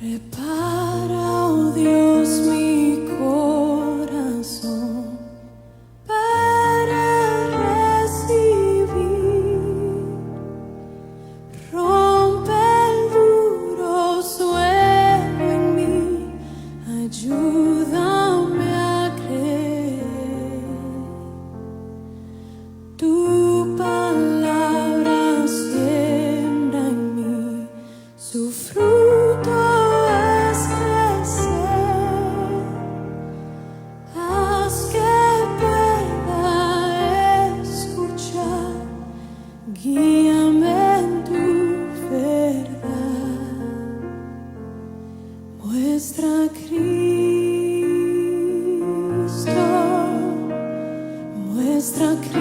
Prepara, oh Dios, mi corazón para recibir. Rompe el duro suelo en mí, ayúdame a creer. Tu palabra siembra en mí, su fruto es crecer. Haz que pueda escuchar, guíame en tu verdad. Muestra a Cristo, muestra a Cristo.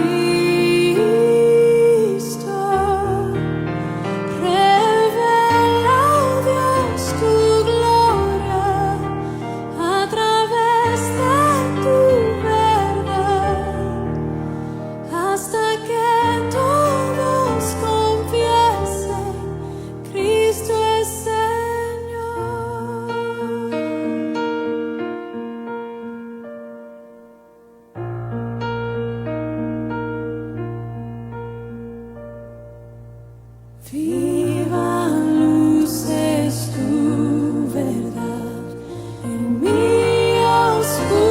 Revela, oh Dios, tu gloria a través de tu verdad, hasta que todos confiesen: Cristo es Señor. Viva luz es tu verdad en mi oscuridad,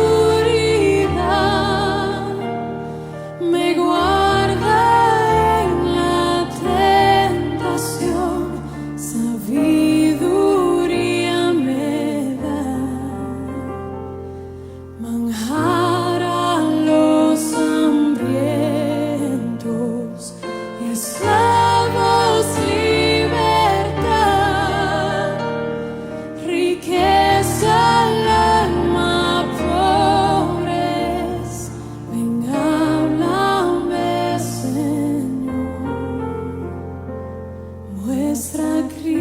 me guarda en la tentación, sabiduría me da, manjar a los hambrientos y esclavos libertad, riqueza al alma pobres. Ven, háblame, Señor. Muestra a Cristo,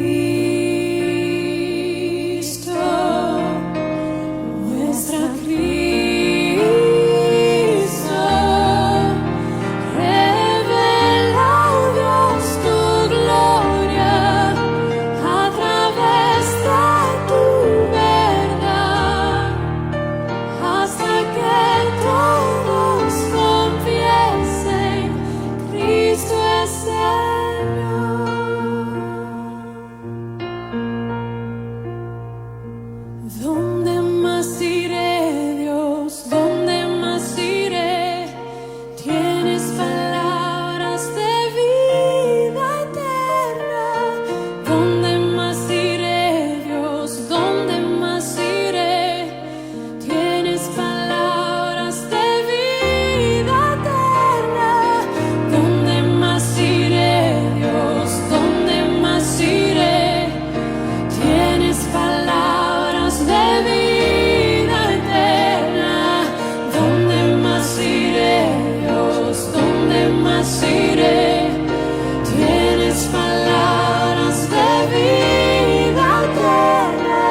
muestra a Cristo. Revela, oh Dios, tu gloria a través de tu verdad, hasta que todos confiesen: Cristo es Señor. ¿Dónde más iré, Dios? ¿Dónde más iré? Tienes palabras de vida eterna. ¿Dónde más iré, Dios? ¿Dónde más iré? Tienes palabras de vida eterna. ¿Dónde más iré, Dios? ¿Dónde más iré? Tienes palabras de vida eterna. ¿Dónde más iré, Dios? ¿Dónde más iré? Tienes palabras de vida eterna.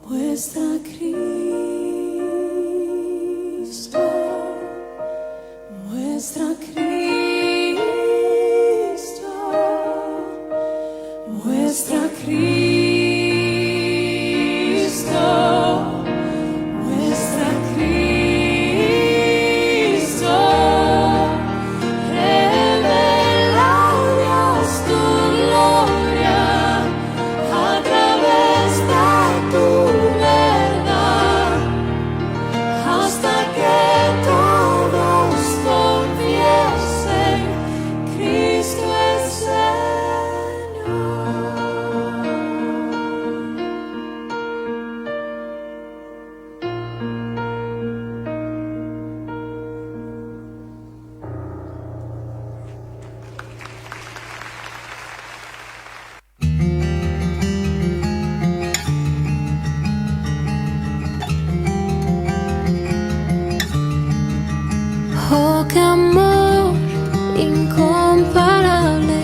Muestra a Cristo, muestra a Cristo, muestra a Cristo, muestra a Cristo. Revela, oh Dios, tu gloria a través de tu verdad, hasta que todos confiesen: Cristo es Señor. Oh, qué amor incomparable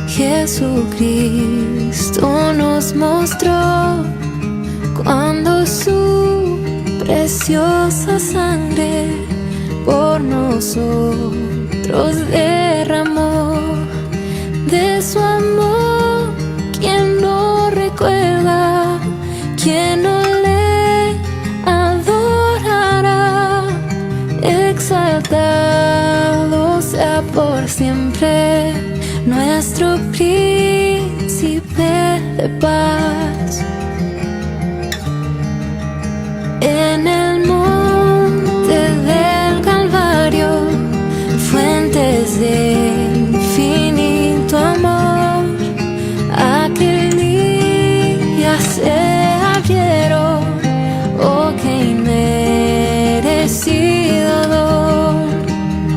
Jesucristo nos mostró cuando su preciosa sangre por nosotros derramó de su amor. ¿Quién no recuerda? ¿Quién no le adorará? Exaltado sea por siempre nuestro príncipe de paz. En el monte del Calvario, fuentes de infinito amor, aquel día se abrieron, oh qué inmerecido dolor.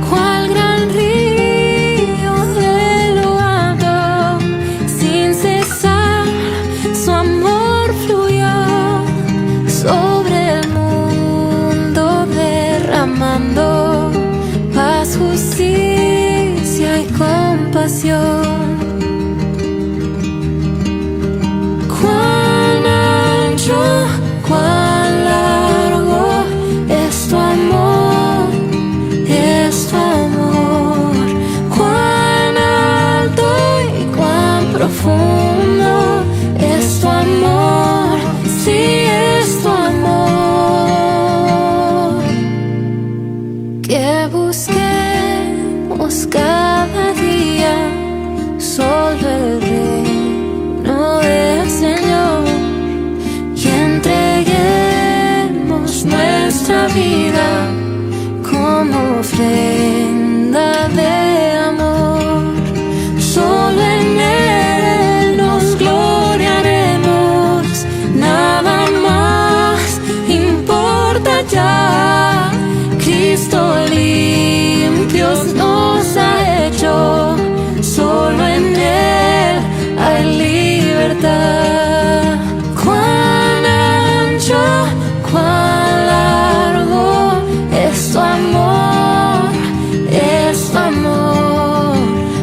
Cuál gran río de lo alto, sin cesar su amor fluyó sobre el mundo, derramando paz, justicia y compasión. Cuán ancho, cuán largo es tu amor, es tu amor. Cuán alto y cuán profundo es tu amor, sí es tu amor. Que busquemos cada día solo el reino del Señor y entreguemos nuestra vida como ofrenda de amor. Solo en Él nos gloriaremos, nada más importa ya. Cristo limpios nos ha hecho, solo en Él hay libertad. Cuán ancho, cuán largo es tu amor, es tu amor.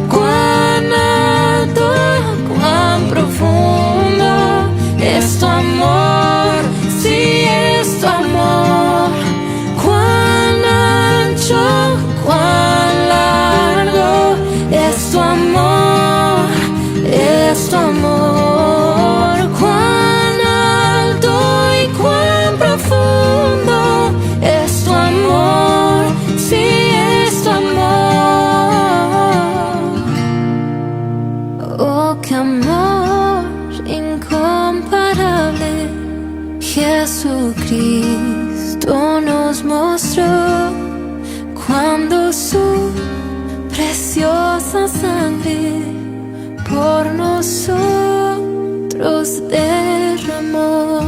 Cuán alto, cuán profundo es tu amor, sí es tu amor. Cuán ancho, cuán largo es tu amor, es tu amor. Cuán alto y cuán profundo es tu amor, sí es tu amor. Oh, qué amor incomparable Jesucristo nos mostró cuando su preciosa sangre por nosotros derramó.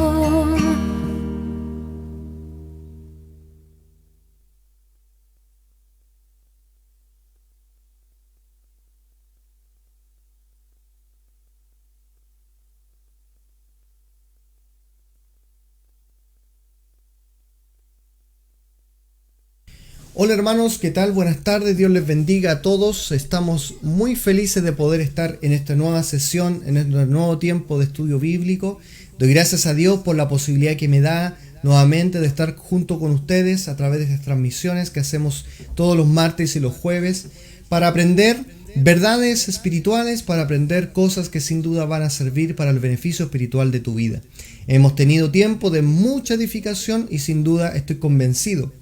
Hola hermanos, ¿qué tal? Buenas tardes, Dios les bendiga a todos. Estamos muy felices de poder estar en esta nueva sesión, en este nuevo tiempo de estudio bíblico. Doy gracias a Dios por la posibilidad que me da nuevamente de estar junto con ustedes a través de estas transmisiones que hacemos todos los martes y los jueves para aprender verdades espirituales, para aprender cosas que sin duda van a servir para el beneficio espiritual de tu vida. Hemos tenido tiempo de mucha edificación y sin duda estoy convencido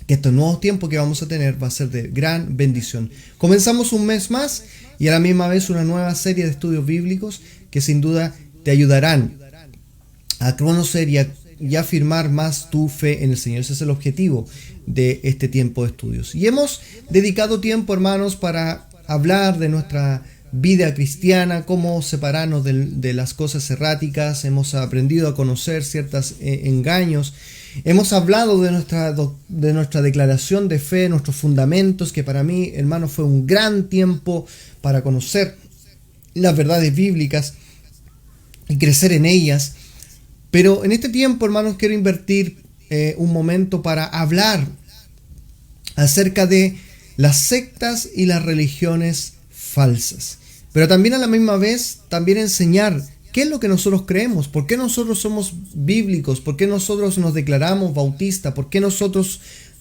que estos nuevos tiempos que vamos a tener va a ser de gran bendición. Comenzamos un mes más y a la misma vez una nueva serie de estudios bíblicos que sin duda te ayudarán a conocer y afirmar más tu fe en el Señor. Ese es el objetivo de este tiempo de estudios. Y hemos dedicado tiempo, hermanos, para hablar de nuestra vida cristiana, cómo separarnos de las cosas erráticas. Hemos aprendido a conocer ciertos engaños. Hemos hablado de nuestra declaración de fe, nuestros fundamentos, que para mí, hermano, fue un gran tiempo para conocer las verdades bíblicas y crecer en ellas. Pero en este tiempo, hermanos, quiero invertir un momento para hablar acerca de las sectas y las religiones falsas. Pero también a la misma vez, también enseñar qué es lo que nosotros creemos, por qué nosotros somos bíblicos, por qué nosotros nos declaramos bautistas, por qué nosotros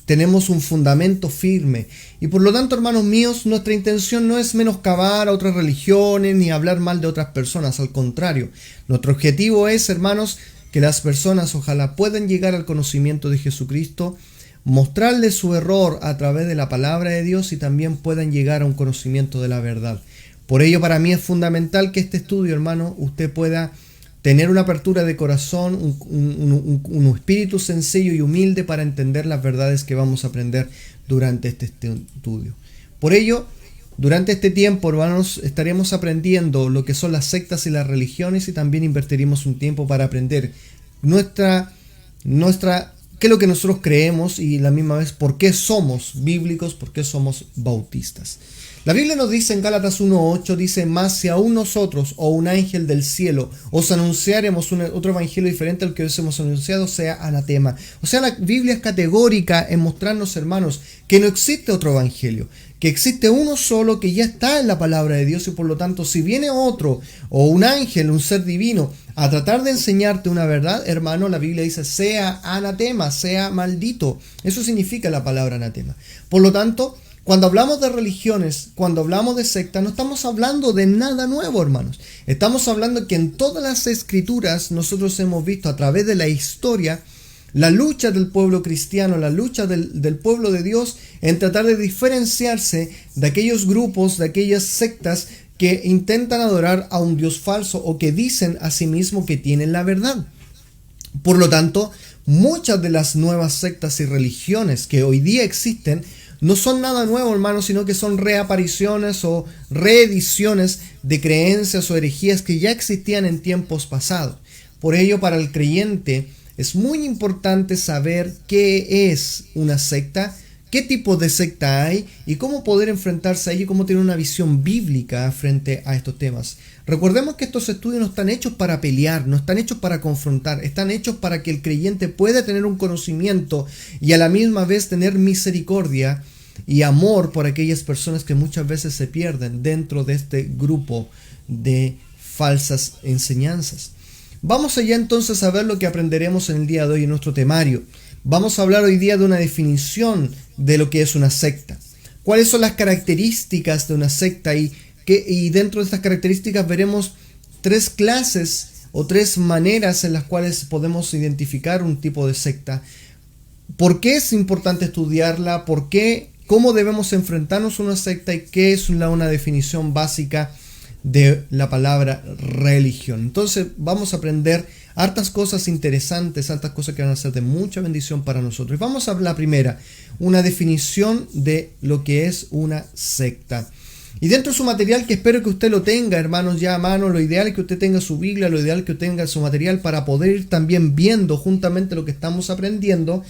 tenemos un fundamento firme. Y por lo tanto, hermanos míos, nuestra intención no es menoscabar a otras religiones ni hablar mal de otras personas. Al contrario, nuestro objetivo es, hermanos, que las personas ojalá puedan llegar al conocimiento de Jesucristo, mostrarles su error a través de la palabra de Dios y también puedan llegar a un conocimiento de la verdad. Por ello, para mí es fundamental que este estudio, hermano, usted pueda tener una apertura de corazón, un espíritu sencillo y humilde para entender las verdades que vamos a aprender durante este estudio. Por ello, durante este tiempo, hermanos, estaremos aprendiendo lo que son las sectas y las religiones y también invertiremos un tiempo para aprender qué es lo que nosotros creemos y la misma vez por qué somos bíblicos, por qué somos bautistas. La Biblia nos dice en Gálatas 1:8, dice: mas si aún nosotros o un ángel del cielo os anunciaremos otro evangelio diferente al que os hemos anunciado, sea anatema. O sea, la Biblia es categórica en mostrarnos, hermanos, que no existe otro evangelio, que existe uno solo que ya está en la palabra de Dios y por lo tanto si viene otro o un ángel, un ser divino, a tratar de enseñarte una verdad, hermano, la Biblia dice: sea anatema, sea maldito. Eso significa la palabra anatema. Por lo tanto, cuando hablamos de religiones, cuando hablamos de sectas, no estamos hablando de nada nuevo, hermanos. Estamos hablando que en todas las escrituras nosotros hemos visto a través de la historia la lucha del pueblo cristiano, la lucha del pueblo de Dios en tratar de diferenciarse de aquellos grupos, de aquellas sectas que intentan adorar a un Dios falso o que dicen a sí mismos que tienen la verdad. Por lo tanto, muchas de las nuevas sectas y religiones que hoy día existen no son nada nuevo, hermanos, sino que son reapariciones o reediciones de creencias o herejías que ya existían en tiempos pasados. Por ello, para el creyente es muy importante saber qué es una secta, qué tipo de secta hay y cómo poder enfrentarse a ella y cómo tener una visión bíblica frente a estos temas. Recordemos que estos estudios no están hechos para pelear, no están hechos para confrontar, están hechos para que el creyente pueda tener un conocimiento y a la misma vez tener misericordia y amor por aquellas personas que muchas veces se pierden dentro de este grupo de falsas enseñanzas. Vamos allá entonces a ver lo que aprenderemos en el día de hoy en nuestro temario. Vamos a hablar hoy día de una definición de lo que es una secta. ¿Cuáles son las características de una secta? Y dentro de estas características veremos tres clases o tres maneras en las cuales podemos identificar un tipo de secta. ¿Por qué es importante estudiarla? ¿Por qué? ¿Cómo debemos enfrentarnos a una secta? ¿Y qué es una definición básica de la palabra religión? Entonces vamos a aprender hartas cosas interesantes, hartas cosas que van a ser de mucha bendición para nosotros. Y vamos a la primera, una definición de lo que es una secta. Y dentro de su material, que espero que usted lo tenga, hermanos, ya a mano, lo ideal es que usted tenga su Biblia, lo ideal es que usted tenga su material para poder ir también viendo juntamente lo que estamos aprendiendo.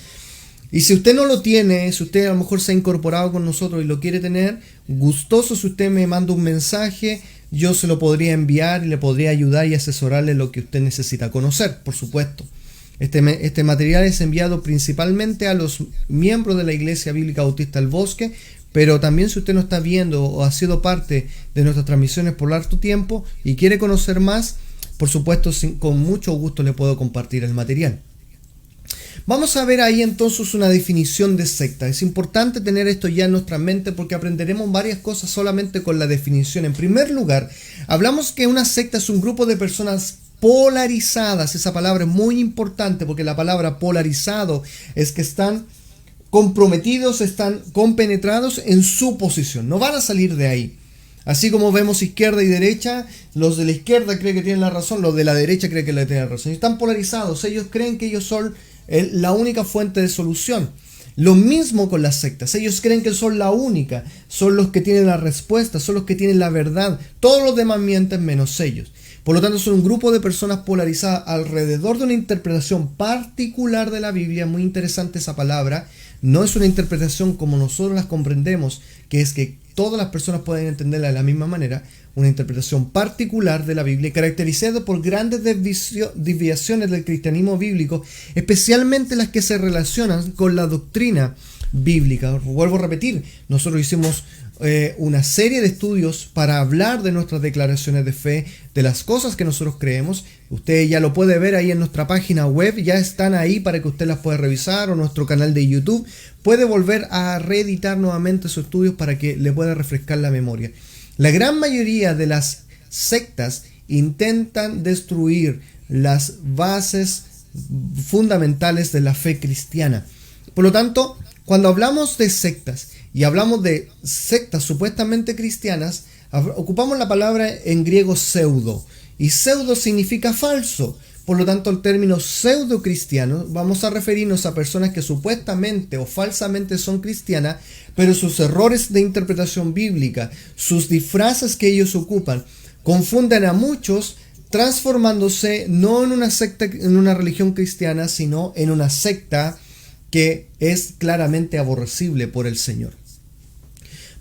Y si usted no lo tiene, si usted a lo mejor se ha incorporado con nosotros y lo quiere tener, gustoso si usted me manda un mensaje, yo se lo podría enviar y le podría ayudar y asesorarle lo que usted necesita conocer, por supuesto. Este material es enviado principalmente a los miembros de la Iglesia Bíblica Bautista El Bosque, pero también si usted no está viendo o ha sido parte de nuestras transmisiones por largo tiempo y quiere conocer más, por supuesto, con mucho gusto le puedo compartir el material. Vamos a ver ahí entonces una definición de secta. Es importante tener esto ya en nuestra mente porque aprenderemos varias cosas solamente con la definición. En primer lugar, hablamos que una secta es un grupo de personas polarizadas. Esa palabra es muy importante porque la palabra polarizado es que están comprometidos, están compenetrados en su posición. No van a salir de ahí. Así como vemos izquierda y derecha, los de la izquierda creen que tienen la razón, los de la derecha creen que tienen la razón. Están polarizados. Ellos creen que ellos son la única fuente de solución. Lo mismo con las sectas. Ellos creen que son la única, son los que tienen la respuesta, son los que tienen la verdad. Todos los demás mienten menos ellos. Por lo tanto, son un grupo de personas polarizadas alrededor de una interpretación particular de la Biblia. Muy interesante esa palabra. No es una interpretación como nosotros las comprendemos, que es que todas las personas pueden entenderla de la misma manera. Una interpretación particular de la Biblia, caracterizada por grandes desviaciones del cristianismo bíblico, especialmente las que se relacionan con la doctrina bíblica. Vuelvo a repetir, nosotros hicimos una serie de estudios para hablar de nuestras declaraciones de fe, de las cosas que nosotros creemos, Usted ya lo puede ver ahí en nuestra página web, ya están ahí para que usted las pueda revisar, o nuestro canal de YouTube. Puede volver a reeditar nuevamente sus estudios para que le pueda refrescar la memoria. La gran mayoría de las sectas intentan destruir las bases fundamentales de la fe cristiana. Por lo tanto, cuando hablamos de sectas y hablamos de sectas supuestamente cristianas, ocupamos la palabra en griego pseudo, y pseudo significa falso. Por lo tanto, el término pseudo cristiano, vamos a referirnos a personas que supuestamente o falsamente son cristianas, pero sus errores de interpretación bíblica, sus disfraces que ellos ocupan, confunden a muchos, transformándose no en una secta, en una religión cristiana, sino en una secta que es claramente aborrecible por el Señor.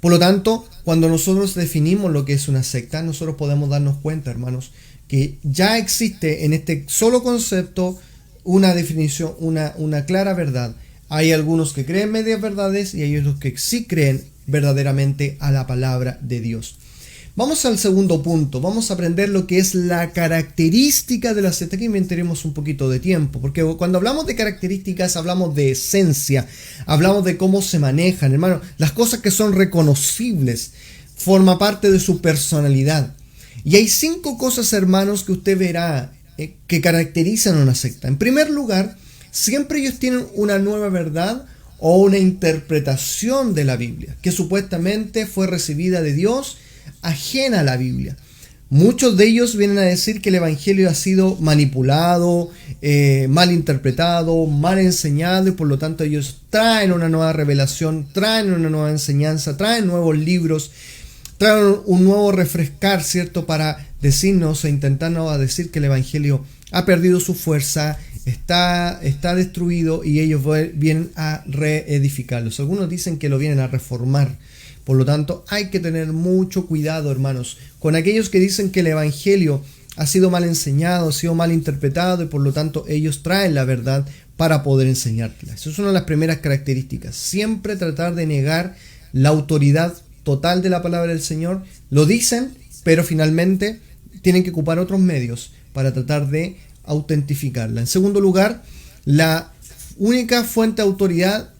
Por lo tanto, cuando nosotros definimos lo que es una secta, nosotros podemos darnos cuenta, hermanos, que ya existe en este solo concepto una definición, una clara verdad. Hay algunos que creen medias verdades y hay otros que sí creen verdaderamente a la palabra de Dios. Vamos al segundo punto, vamos a aprender lo que es la característica de la secta. Aquí inventaremos un poquito de tiempo, porque cuando hablamos de características hablamos de esencia, hablamos de cómo se manejan, hermano, las cosas que son reconocibles, forma parte de su personalidad. Y hay 5 cosas, hermanos, que usted verá que caracterizan a una secta. En primer lugar, siempre ellos tienen una nueva verdad o una interpretación de la Biblia, que supuestamente fue recibida de Dios, ajena a la Biblia. Muchos de ellos vienen a decir que el Evangelio ha sido manipulado, mal interpretado, mal enseñado, y por lo tanto ellos traen una nueva revelación, traen una nueva enseñanza, traen nuevos libros, traen un nuevo refrescar, ¿cierto? Para decirnos e intentarnos a decir que el Evangelio ha perdido su fuerza, está destruido, y ellos vienen a reedificarlos. Algunos dicen que lo vienen a reformar. Por lo tanto, hay que tener mucho cuidado, hermanos, con aquellos que dicen que el Evangelio ha sido mal enseñado, ha sido mal interpretado, y por lo tanto ellos traen la verdad para poder enseñártela. Esa es una de las primeras características. Siempre tratar de negar la autoridad total de la palabra del Señor. Lo dicen, pero finalmente tienen que ocupar otros medios para tratar de autentificarla. En segundo lugar, la única fuente de autoridad,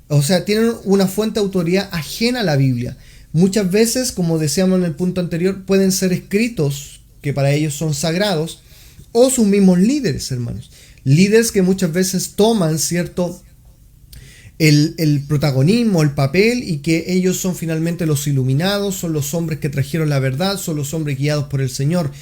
o sea, tienen una fuente de autoridad ajena a la Biblia. Muchas veces, como decíamos en el punto anterior, pueden ser escritos que para ellos son sagrados, o sus mismos líderes, hermanos. Líderes que muchas veces toman, ¿cierto?, el protagonismo, el papel, y que ellos son finalmente los iluminados, son los hombres que trajeron la verdad, son los hombres guiados por el Señor.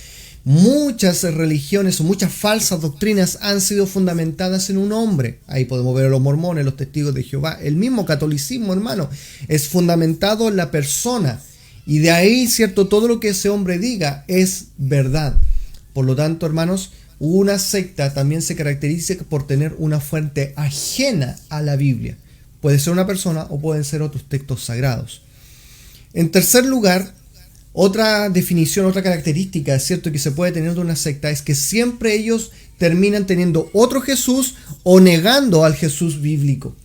Muchas religiones o muchas falsas doctrinas han sido fundamentadas en un hombre. Ahí podemos ver a los mormones, los testigos de Jehová. El mismo catolicismo, hermano, es fundamentado en la persona. Y de ahí, ¿cierto?, todo lo que ese hombre diga es verdad. Por lo tanto, hermanos, una secta también se caracteriza por tener una fuente ajena a la Biblia. Puede ser una persona o pueden ser otros textos sagrados. En tercer lugar, otra definición, otra característica, ¿cierto?, que se puede tener de una secta es que siempre ellos terminan teniendo otro Jesús o negando al Jesús bíblico.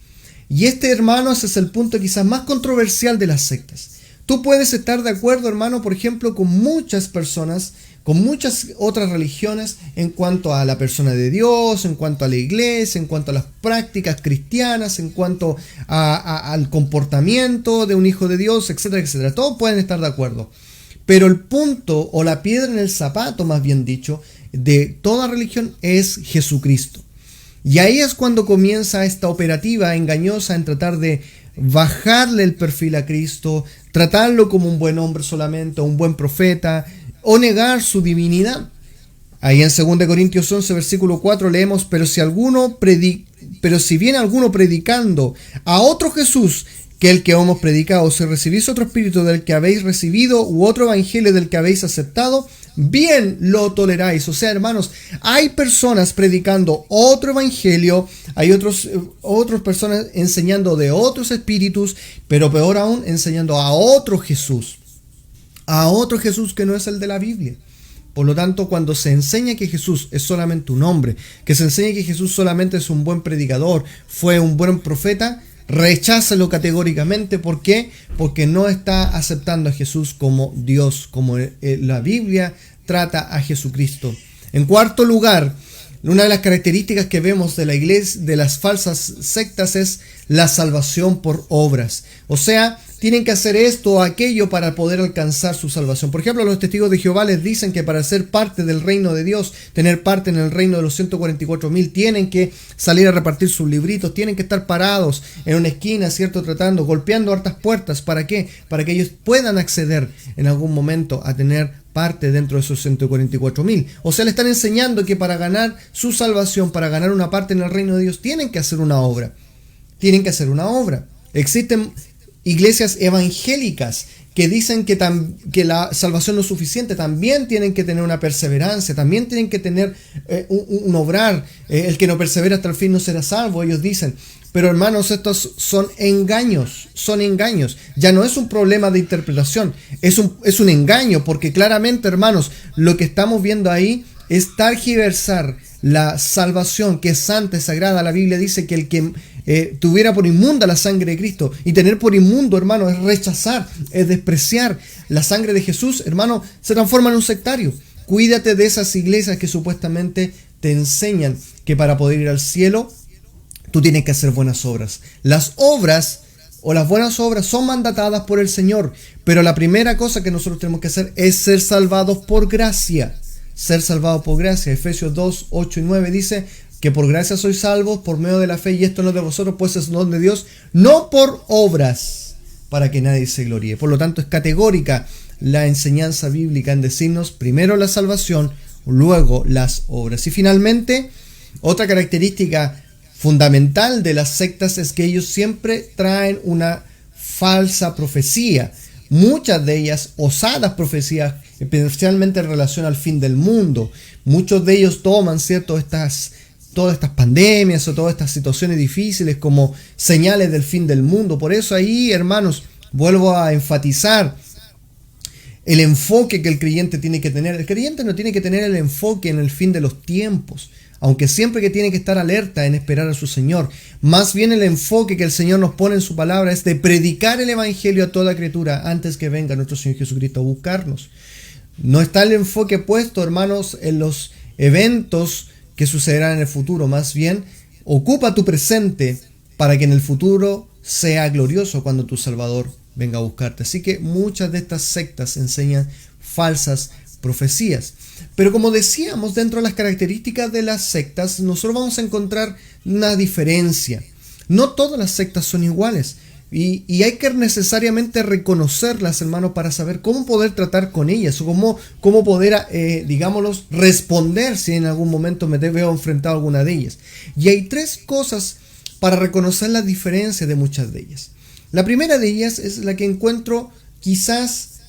Y este, hermanos, es el punto quizás más controversial de las sectas. Tú puedes estar de acuerdo, hermano, por ejemplo, con muchas personas, con muchas otras religiones en cuanto a la persona de Dios, en cuanto a la iglesia, en cuanto a las prácticas cristianas, en cuanto al comportamiento de un hijo de Dios, etcétera, etcétera. Todos pueden estar de acuerdo. Pero el punto, o la piedra en el zapato, más bien dicho, de toda religión es Jesucristo. Y ahí es cuando comienza esta operativa engañosa en tratar de bajarle el perfil a Cristo, tratarlo como un buen hombre solamente, un buen profeta, o negar su divinidad. Ahí en 2 Corintios 11, versículo 4 leemos: pero si viene alguno predicando a otro Jesús que el que hemos predicado, si recibís otro espíritu del que habéis recibido, u otro evangelio del que habéis aceptado, bien lo toleráis. O sea, hermanos, hay personas predicando otro evangelio, hay otras personas enseñando de otros espíritus, pero peor aún, enseñando a otro Jesús que no es el de la Biblia. Por lo tanto, cuando se enseña que Jesús es solamente un hombre, que se enseña que Jesús solamente es un buen predicador, fue un buen profeta, rechácelo categóricamente. ¿Por qué? Porque no está aceptando a Jesús como Dios, como la Biblia trata a Jesucristo. En cuarto lugar, una de las características que vemos de la iglesia, de las falsas sectas, es la salvación por obras. O sea, tienen que hacer esto o aquello para poder alcanzar su salvación. Por ejemplo, los testigos de Jehová les dicen que para ser parte del reino de Dios, tener parte en el reino de los 144,000, tienen que salir a repartir sus libritos, tienen que estar parados en una esquina, ¿cierto? Tratando, golpeando hartas puertas. ¿Para qué? Para que ellos puedan acceder en algún momento a tener parte dentro de esos 144,000. O sea, le están enseñando que para ganar su salvación, para ganar una parte en el reino de Dios, tienen que hacer una obra. Tienen que hacer una obra. Existen iglesias evangélicas que dicen que la salvación no es suficiente, también tienen que tener una perseverancia, también tienen que tener un obrar. El que no persevera hasta el fin no será salvo, ellos dicen. Pero hermanos, estos son engaños, Ya no es un problema de interpretación, es un engaño, porque claramente, hermanos, lo que estamos viendo ahí es tergiversar la salvación, que es santa, es sagrada. La Biblia dice que el que tuviera por inmunda la sangre de Cristo, y tener por inmundo, hermano, es rechazar, es despreciar la sangre de Jesús, hermano, se transforma en un sectario. Cuídate de esas iglesias que supuestamente te enseñan que para poder ir al cielo tú tienes que hacer buenas obras. Las obras o las buenas obras son mandatadas por el Señor, pero la primera cosa que nosotros tenemos que hacer es ser salvados por gracia. Ser salvados por gracia. Efesios 2, 8 y 9 dice que por gracia sois salvos por medio de la fe, y esto no es de vosotros, pues es don de Dios, no por obras, para que nadie se gloríe. Por lo tanto, es categórica la enseñanza bíblica en decirnos primero la salvación, luego las obras. Y finalmente, otra característica fundamental de las sectas es que ellos siempre traen una falsa profecía. Muchas de ellas osadas profecías, especialmente en relación al fin del mundo. Muchos de ellos toman, ¿cierto?, todas estas pandemias o todas estas situaciones difíciles como señales del fin del mundo. Por eso ahí, hermanos, vuelvo a enfatizar el enfoque que el creyente tiene que tener. El creyente no tiene que tener el enfoque en el fin de los tiempos, aunque siempre que tiene que estar alerta en esperar a su Señor. Más bien el enfoque que el Señor nos pone en su palabra es de predicar el evangelio a toda criatura antes que venga nuestro Señor Jesucristo a buscarnos. No está el enfoque puesto, hermanos, en los eventos que sucederán en el futuro. Más bien, ocupa tu presente para que en el futuro sea glorioso cuando tu Salvador venga a buscarte. Así que muchas de estas sectas enseñan falsas profecías. Pero como decíamos, dentro de las características de las sectas, nosotros vamos a encontrar una diferencia. No todas las sectas son iguales. Y hay que necesariamente reconocerlas, hermanos, para saber cómo poder tratar con ellas, o cómo poder, digámoslos, responder si en algún momento me veo enfrentado a alguna de ellas. Y hay tres cosas para reconocer la diferencia de muchas de ellas. La primera de ellas es la que encuentro quizás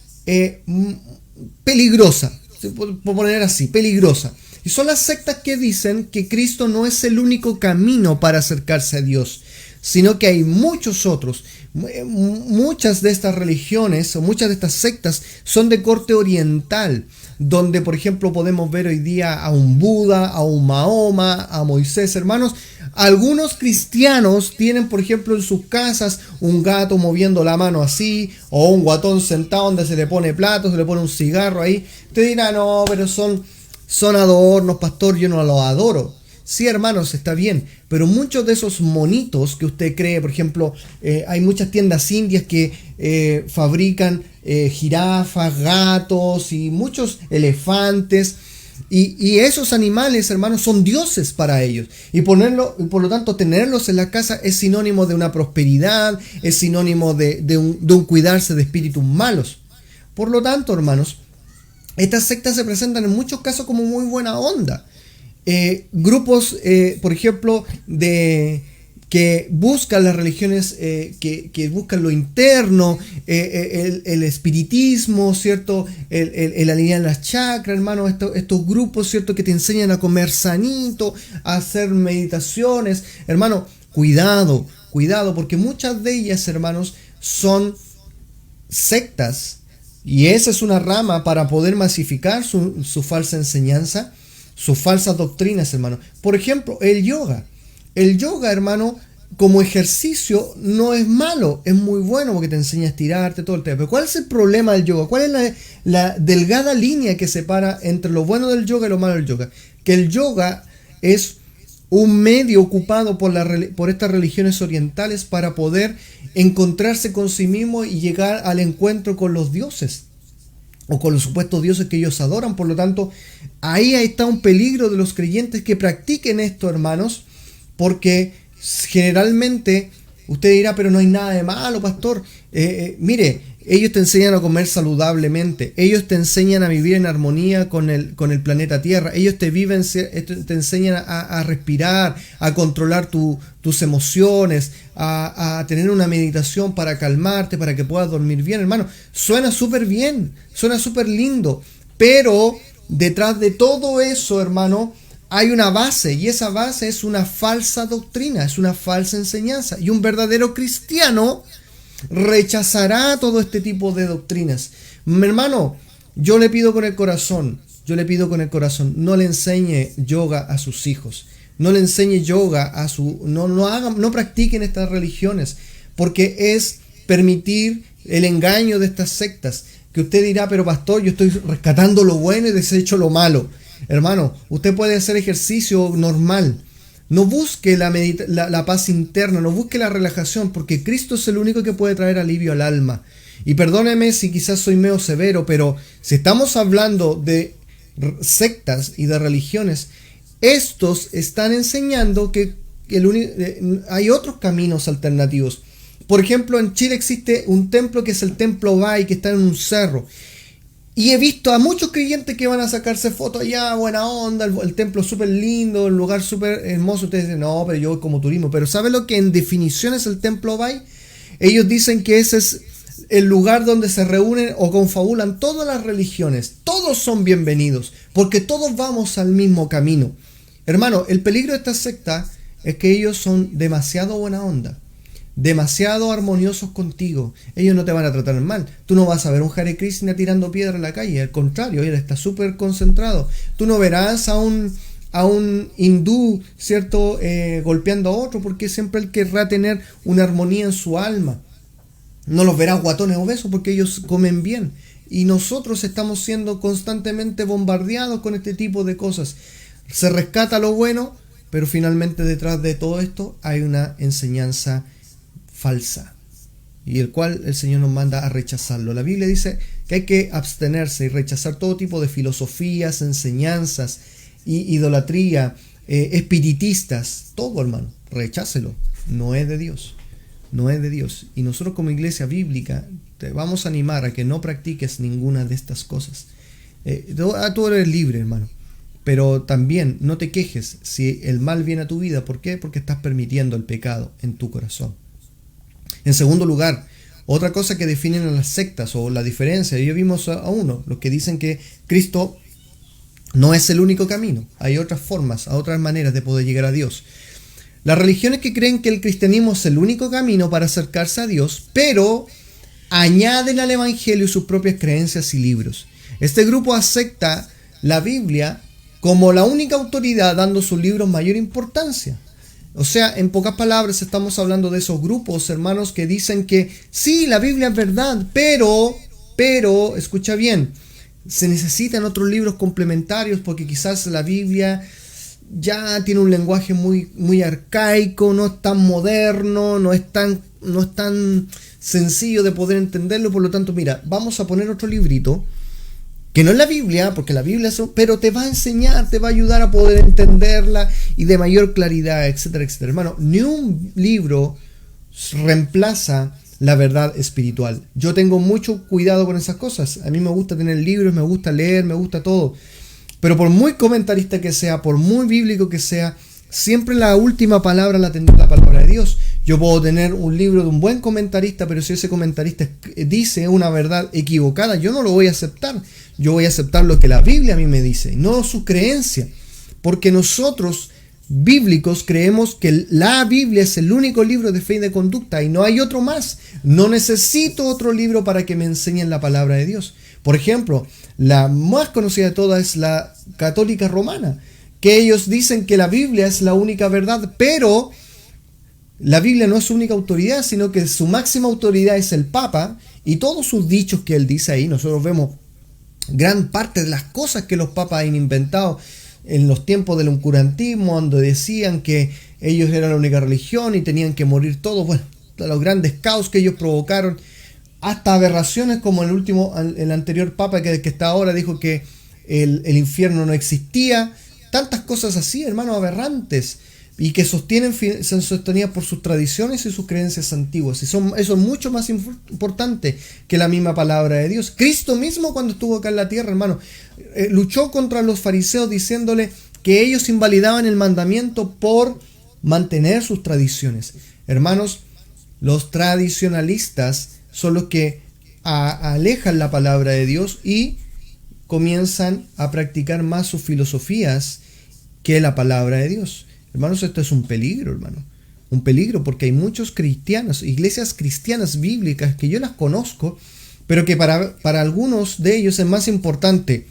peligrosa, por poner así, peligrosa. Y son las sectas que dicen que Cristo no es el único camino para acercarse a Dios, sino que hay muchos otros. Muchas de estas religiones o muchas de estas sectas son de corte oriental, donde por ejemplo podemos ver hoy día a un Buda, a un Mahoma, a Moisés, hermanos. Algunos cristianos tienen por ejemplo en sus casas un gato moviendo la mano así, o un guatón sentado donde se le pone plato, se le pone un cigarro ahí. Usted dirá, no, pero son adornos, pastor, yo no los adoro. Sí, hermanos, está bien, pero muchos de esos monitos que usted cree, por ejemplo, hay muchas tiendas indias que fabrican jirafas, gatos y muchos elefantes, y esos animales, hermanos, son dioses para ellos, y por lo tanto tenerlos en la casa es sinónimo de una prosperidad, es sinónimo de un cuidarse de espíritus malos. Por lo tanto, hermanos, estas sectas se presentan en muchos casos como muy buena onda. Grupos, por ejemplo, que buscan las religiones, que buscan lo interno, el espiritismo, ¿cierto? El alinear las chakras, hermano. Estos grupos, ¿cierto? Que te enseñan a comer sanito, a hacer meditaciones. Hermano, cuidado, porque muchas de ellas, hermanos, son sectas. Y esa es una rama para poder masificar su falsa enseñanza, sus falsas doctrinas, hermano. Por ejemplo, el yoga. El yoga, hermano, como ejercicio no es malo, es muy bueno porque te enseña a estirarte, todo el tema. Pero ¿cuál es el problema del yoga? ¿Cuál es la delgada línea que separa entre lo bueno del yoga y lo malo del yoga? Que el yoga es un medio ocupado por estas religiones orientales para poder encontrarse con sí mismo y llegar al encuentro con los dioses o con los supuestos dioses que ellos adoran. Por lo tanto, ahí está un peligro de los creyentes que practiquen esto, hermanos, porque generalmente usted dirá, pero no hay nada de malo, pastor. Mire, ellos te enseñan a comer saludablemente, ellos te enseñan a vivir en armonía con el planeta Tierra, ellos te enseñan a respirar, a controlar tus emociones, a tener una meditación para calmarte, para que puedas dormir bien, hermano. Suena súper bien, suena súper lindo, pero detrás de todo eso, hermano, hay una base, y esa base es una falsa doctrina, es una falsa enseñanza, y un verdadero cristiano rechazará todo este tipo de doctrinas. Mi hermano, yo le pido con el corazón, no le enseñe yoga a sus hijos, no le enseñe yoga no practiquen estas religiones, porque es permitir el engaño de estas sectas, que usted dirá, pero pastor, yo estoy rescatando lo bueno y desecho lo malo. Hermano, usted puede hacer ejercicio normal. No busque la paz interna, no busque la relajación, porque Cristo es el único que puede traer alivio al alma. Y perdóneme si quizás soy medio severo, pero si estamos hablando de sectas y de religiones, estos están enseñando que hay otros caminos alternativos. Por ejemplo, en Chile existe un templo que es el Templo Bay, que está en un cerro. Y he visto a muchos creyentes que van a sacarse fotos allá, buena onda, el templo súper lindo, el lugar súper hermoso. Ustedes dicen, no, pero yo voy como turismo. Pero ¿sabe lo que en definición es el Templo Bay? Ellos dicen que ese es el lugar donde se reúnen o confabulan todas las religiones. Todos son bienvenidos, porque todos vamos al mismo camino. Hermano, el peligro de esta secta es que ellos son demasiado buena onda, demasiado armoniosos contigo. Ellos no te van a tratar mal. Tú no vas a ver un Hare Krishna tirando piedra en la calle. Al contrario, él está súper concentrado. Tú no verás a un hindú, ¿cierto?, golpeando a otro, porque siempre él querrá tener una armonía en su alma. No los verás guatones obesos porque ellos comen bien. Y nosotros estamos siendo constantemente bombardeados con este tipo de cosas. Se rescata lo bueno, pero finalmente detrás de todo esto hay una enseñanza falsa, y el cual el Señor nos manda a rechazarlo. La Biblia dice que hay que abstenerse y rechazar todo tipo de filosofías, enseñanzas, idolatría, espiritistas, todo, hermano, rechácelo. No es de Dios, no es de Dios. Y nosotros como iglesia bíblica te vamos a animar a que no practiques ninguna de estas cosas. Tú eres libre, hermano, pero también no te quejes si el mal viene a tu vida. ¿Por qué? Porque estás permitiendo el pecado en tu corazón. En segundo lugar, otra cosa que definen a las sectas o la diferencia, ya vimos a uno, los que dicen que Cristo no es el único camino, hay otras formas, otras maneras de poder llegar a Dios. Las religiones que creen que el cristianismo es el único camino para acercarse a Dios, pero añaden al evangelio sus propias creencias y libros. Este grupo acepta la Biblia como la única autoridad, dando sus libros mayor importancia. O sea, en pocas palabras, estamos hablando de esos grupos, hermanos, que dicen que sí, la Biblia es verdad, pero, escucha bien, se necesitan otros libros complementarios porque quizás la Biblia ya tiene un lenguaje muy, muy arcaico, no es tan moderno, no es tan sencillo de poder entenderlo. Por lo tanto, mira, vamos a poner otro librito que no es la Biblia, porque la Biblia es, pero te va a enseñar, te va a ayudar a poder entenderla y de mayor claridad, etcétera, etcétera. Hermano, ni un libro reemplaza la verdad espiritual. Yo tengo mucho cuidado con esas cosas. A mí me gusta tener libros, me gusta leer, me gusta todo. Pero por muy comentarista que sea, por muy bíblico que sea, siempre la última palabra la tendrá la palabra de Dios. Yo puedo tener un libro de un buen comentarista, pero si ese comentarista dice una verdad equivocada, yo no lo voy a aceptar. Yo voy a aceptar lo que la Biblia a mí me dice, no su creencia. Porque nosotros, bíblicos, creemos que la Biblia es el único libro de fe y de conducta y no hay otro más. No necesito otro libro para que me enseñen la palabra de Dios. Por ejemplo, la más conocida de todas es la católica romana, que ellos dicen que la Biblia es la única verdad, pero la Biblia no es su única autoridad, sino que su máxima autoridad es el Papa, y todos sus dichos que él dice ahí, nosotros vemos gran parte de las cosas que los papas han inventado en los tiempos del oscurantismo, donde decían que ellos eran la única religión y tenían que morir todos, bueno, los grandes caos que ellos provocaron, hasta aberraciones como el anterior papa que está ahora dijo que el infierno no existía, tantas cosas así, hermanos, aberrantes, y que se sostenían por sus tradiciones y sus creencias antiguas. Y eso es mucho más importante que la misma palabra de Dios. Cristo mismo, cuando estuvo acá en la tierra, hermano, luchó contra los fariseos diciéndole que ellos invalidaban el mandamiento por mantener sus tradiciones. Hermanos, los tradicionalistas son los que alejan la palabra de Dios y comienzan a practicar más sus filosofías que la palabra de Dios. Hermanos, esto es un peligro, hermano. Un peligro, porque hay muchos cristianos, iglesias cristianas bíblicas que yo las conozco, pero que para algunos de ellos es más importante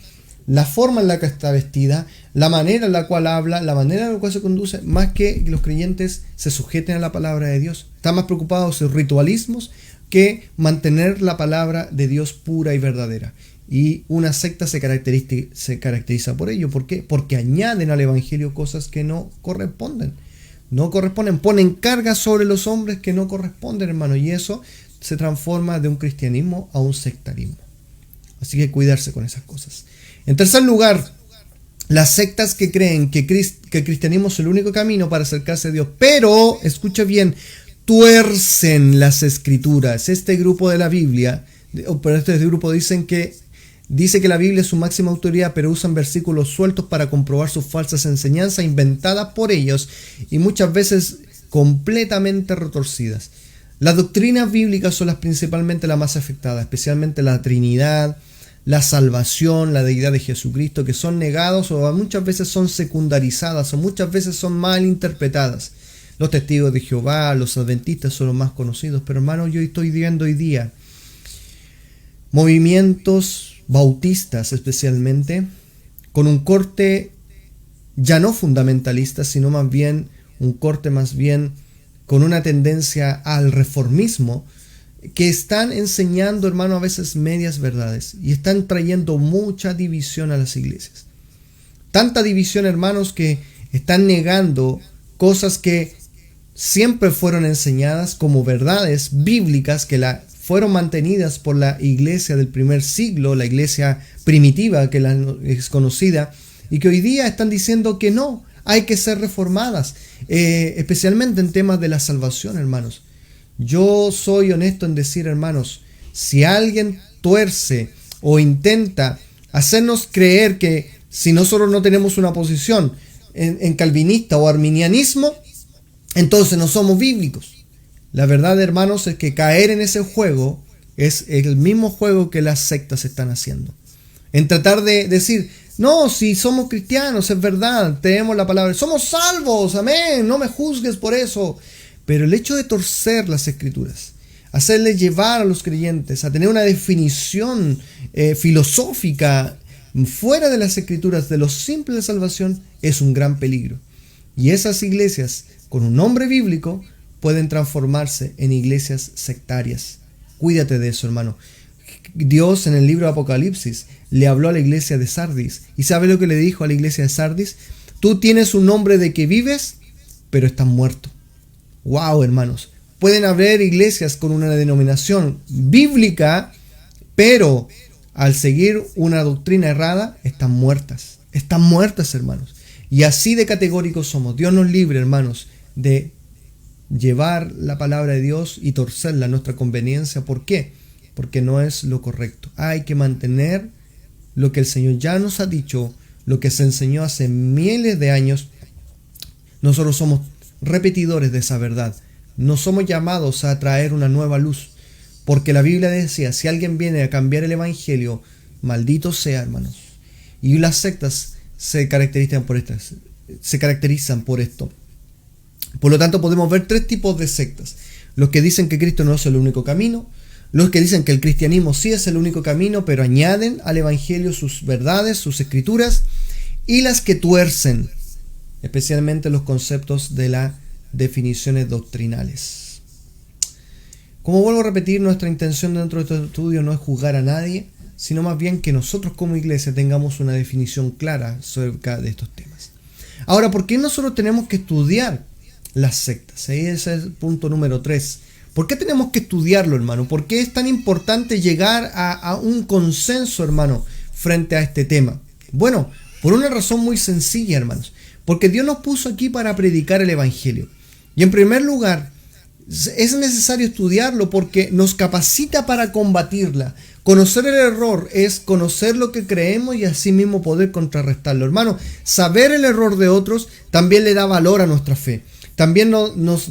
la forma en la que está vestida, la manera en la cual habla, la manera en la cual se conduce, más que los creyentes se sujeten a la palabra de Dios. Están más preocupados en ritualismos que mantener la palabra de Dios pura y verdadera. Y una secta se caracteriza por ello. ¿Por qué? Porque añaden al evangelio cosas que no corresponden. No corresponden, ponen cargas sobre los hombres que no corresponden, hermano. Y eso se transforma de un cristianismo a un sectarismo. Así que cuidarse con esas cosas. En tercer lugar, las sectas que creen que el cristianismo es el único camino para acercarse a Dios. Pero, escucha bien, tuercen las escrituras. Este grupo de la Biblia, pero este grupo dice que la Biblia es su máxima autoridad, pero usan versículos sueltos para comprobar sus falsas enseñanzas inventadas por ellos y muchas veces completamente retorcidas. Las doctrinas bíblicas son principalmente las más afectadas, especialmente la Trinidad, la salvación, la deidad de Jesucristo, que son negados o muchas veces son secundarizadas o muchas veces son mal interpretadas. Los testigos de Jehová, los adventistas son los más conocidos, pero hermano, yo estoy viendo hoy día movimientos bautistas especialmente, con un corte ya no fundamentalista, sino más bien un corte más bien con una tendencia al reformismo, que están enseñando, hermano, a veces medias verdades y están trayendo mucha división a las iglesias. Tanta división, hermanos, que están negando cosas que siempre fueron enseñadas como verdades bíblicas, que fueron mantenidas por la iglesia del primer siglo, la iglesia primitiva que es conocida, y que hoy día están diciendo que no, hay que ser reformadas, especialmente en temas de la salvación, hermanos. Yo soy honesto en decir, hermanos, si alguien tuerce o intenta hacernos creer que si nosotros no tenemos una posición en calvinista o arminianismo, entonces no somos bíblicos. La verdad, hermanos, es que caer en ese juego es el mismo juego que las sectas están haciendo. En tratar de decir, no, si somos cristianos, es verdad, tenemos la palabra, somos salvos, amén, no me juzgues por eso. Pero el hecho de torcer las escrituras, hacerle llevar a los creyentes a tener una definición filosófica fuera de las escrituras de lo simple de salvación, es un gran peligro. Y esas iglesias con un nombre bíblico pueden transformarse en iglesias sectarias. Cuídate de eso, hermano. Dios en el libro de Apocalipsis le habló a la iglesia de Sardis. ¿Y sabe lo que le dijo a la iglesia de Sardis? Tú tienes un nombre de que vives, pero estás muerto. Wow, hermanos. Pueden haber iglesias con una denominación bíblica, pero al seguir una doctrina errada, están muertas. Están muertas, hermanos. Y así de categóricos somos. Dios nos libre, hermanos, de llevar la palabra de Dios y torcerla a nuestra conveniencia. ¿Por qué? Porque no es lo correcto. Hay que mantener lo que el Señor ya nos ha dicho, lo que se enseñó hace miles de años. Nosotros somos repetidores de esa verdad. No somos llamados a traer una nueva luz, porque la Biblia decía, si alguien viene a cambiar el evangelio, maldito sea, hermanos. Y las sectas se caracterizan por esto. Por lo tanto, podemos ver tres tipos de sectas: los que dicen que Cristo no es el único camino, los que dicen que el cristianismo sí es el único camino, pero añaden al evangelio sus verdades, sus escrituras, y las que tuercen especialmente los conceptos de la definiciones doctrinales. Como vuelvo a repetir, nuestra intención dentro de este estudio no es juzgar a nadie, sino más bien que nosotros como iglesia tengamos una definición clara acerca de estos temas. Ahora, ¿por qué nosotros tenemos que estudiar las sectas? Ahí ese es el punto número 3. ¿Por qué tenemos que estudiarlo, hermano? ¿Por qué es tan importante llegar a un consenso, hermano, frente a este tema? Bueno, por una razón muy sencilla, hermanos. Porque Dios nos puso aquí para predicar el Evangelio. Y en primer lugar, es necesario estudiarlo porque nos capacita para combatirla. Conocer el error es conocer lo que creemos y así mismo poder contrarrestarlo. Hermano, saber el error de otros también le da valor a nuestra fe. También nos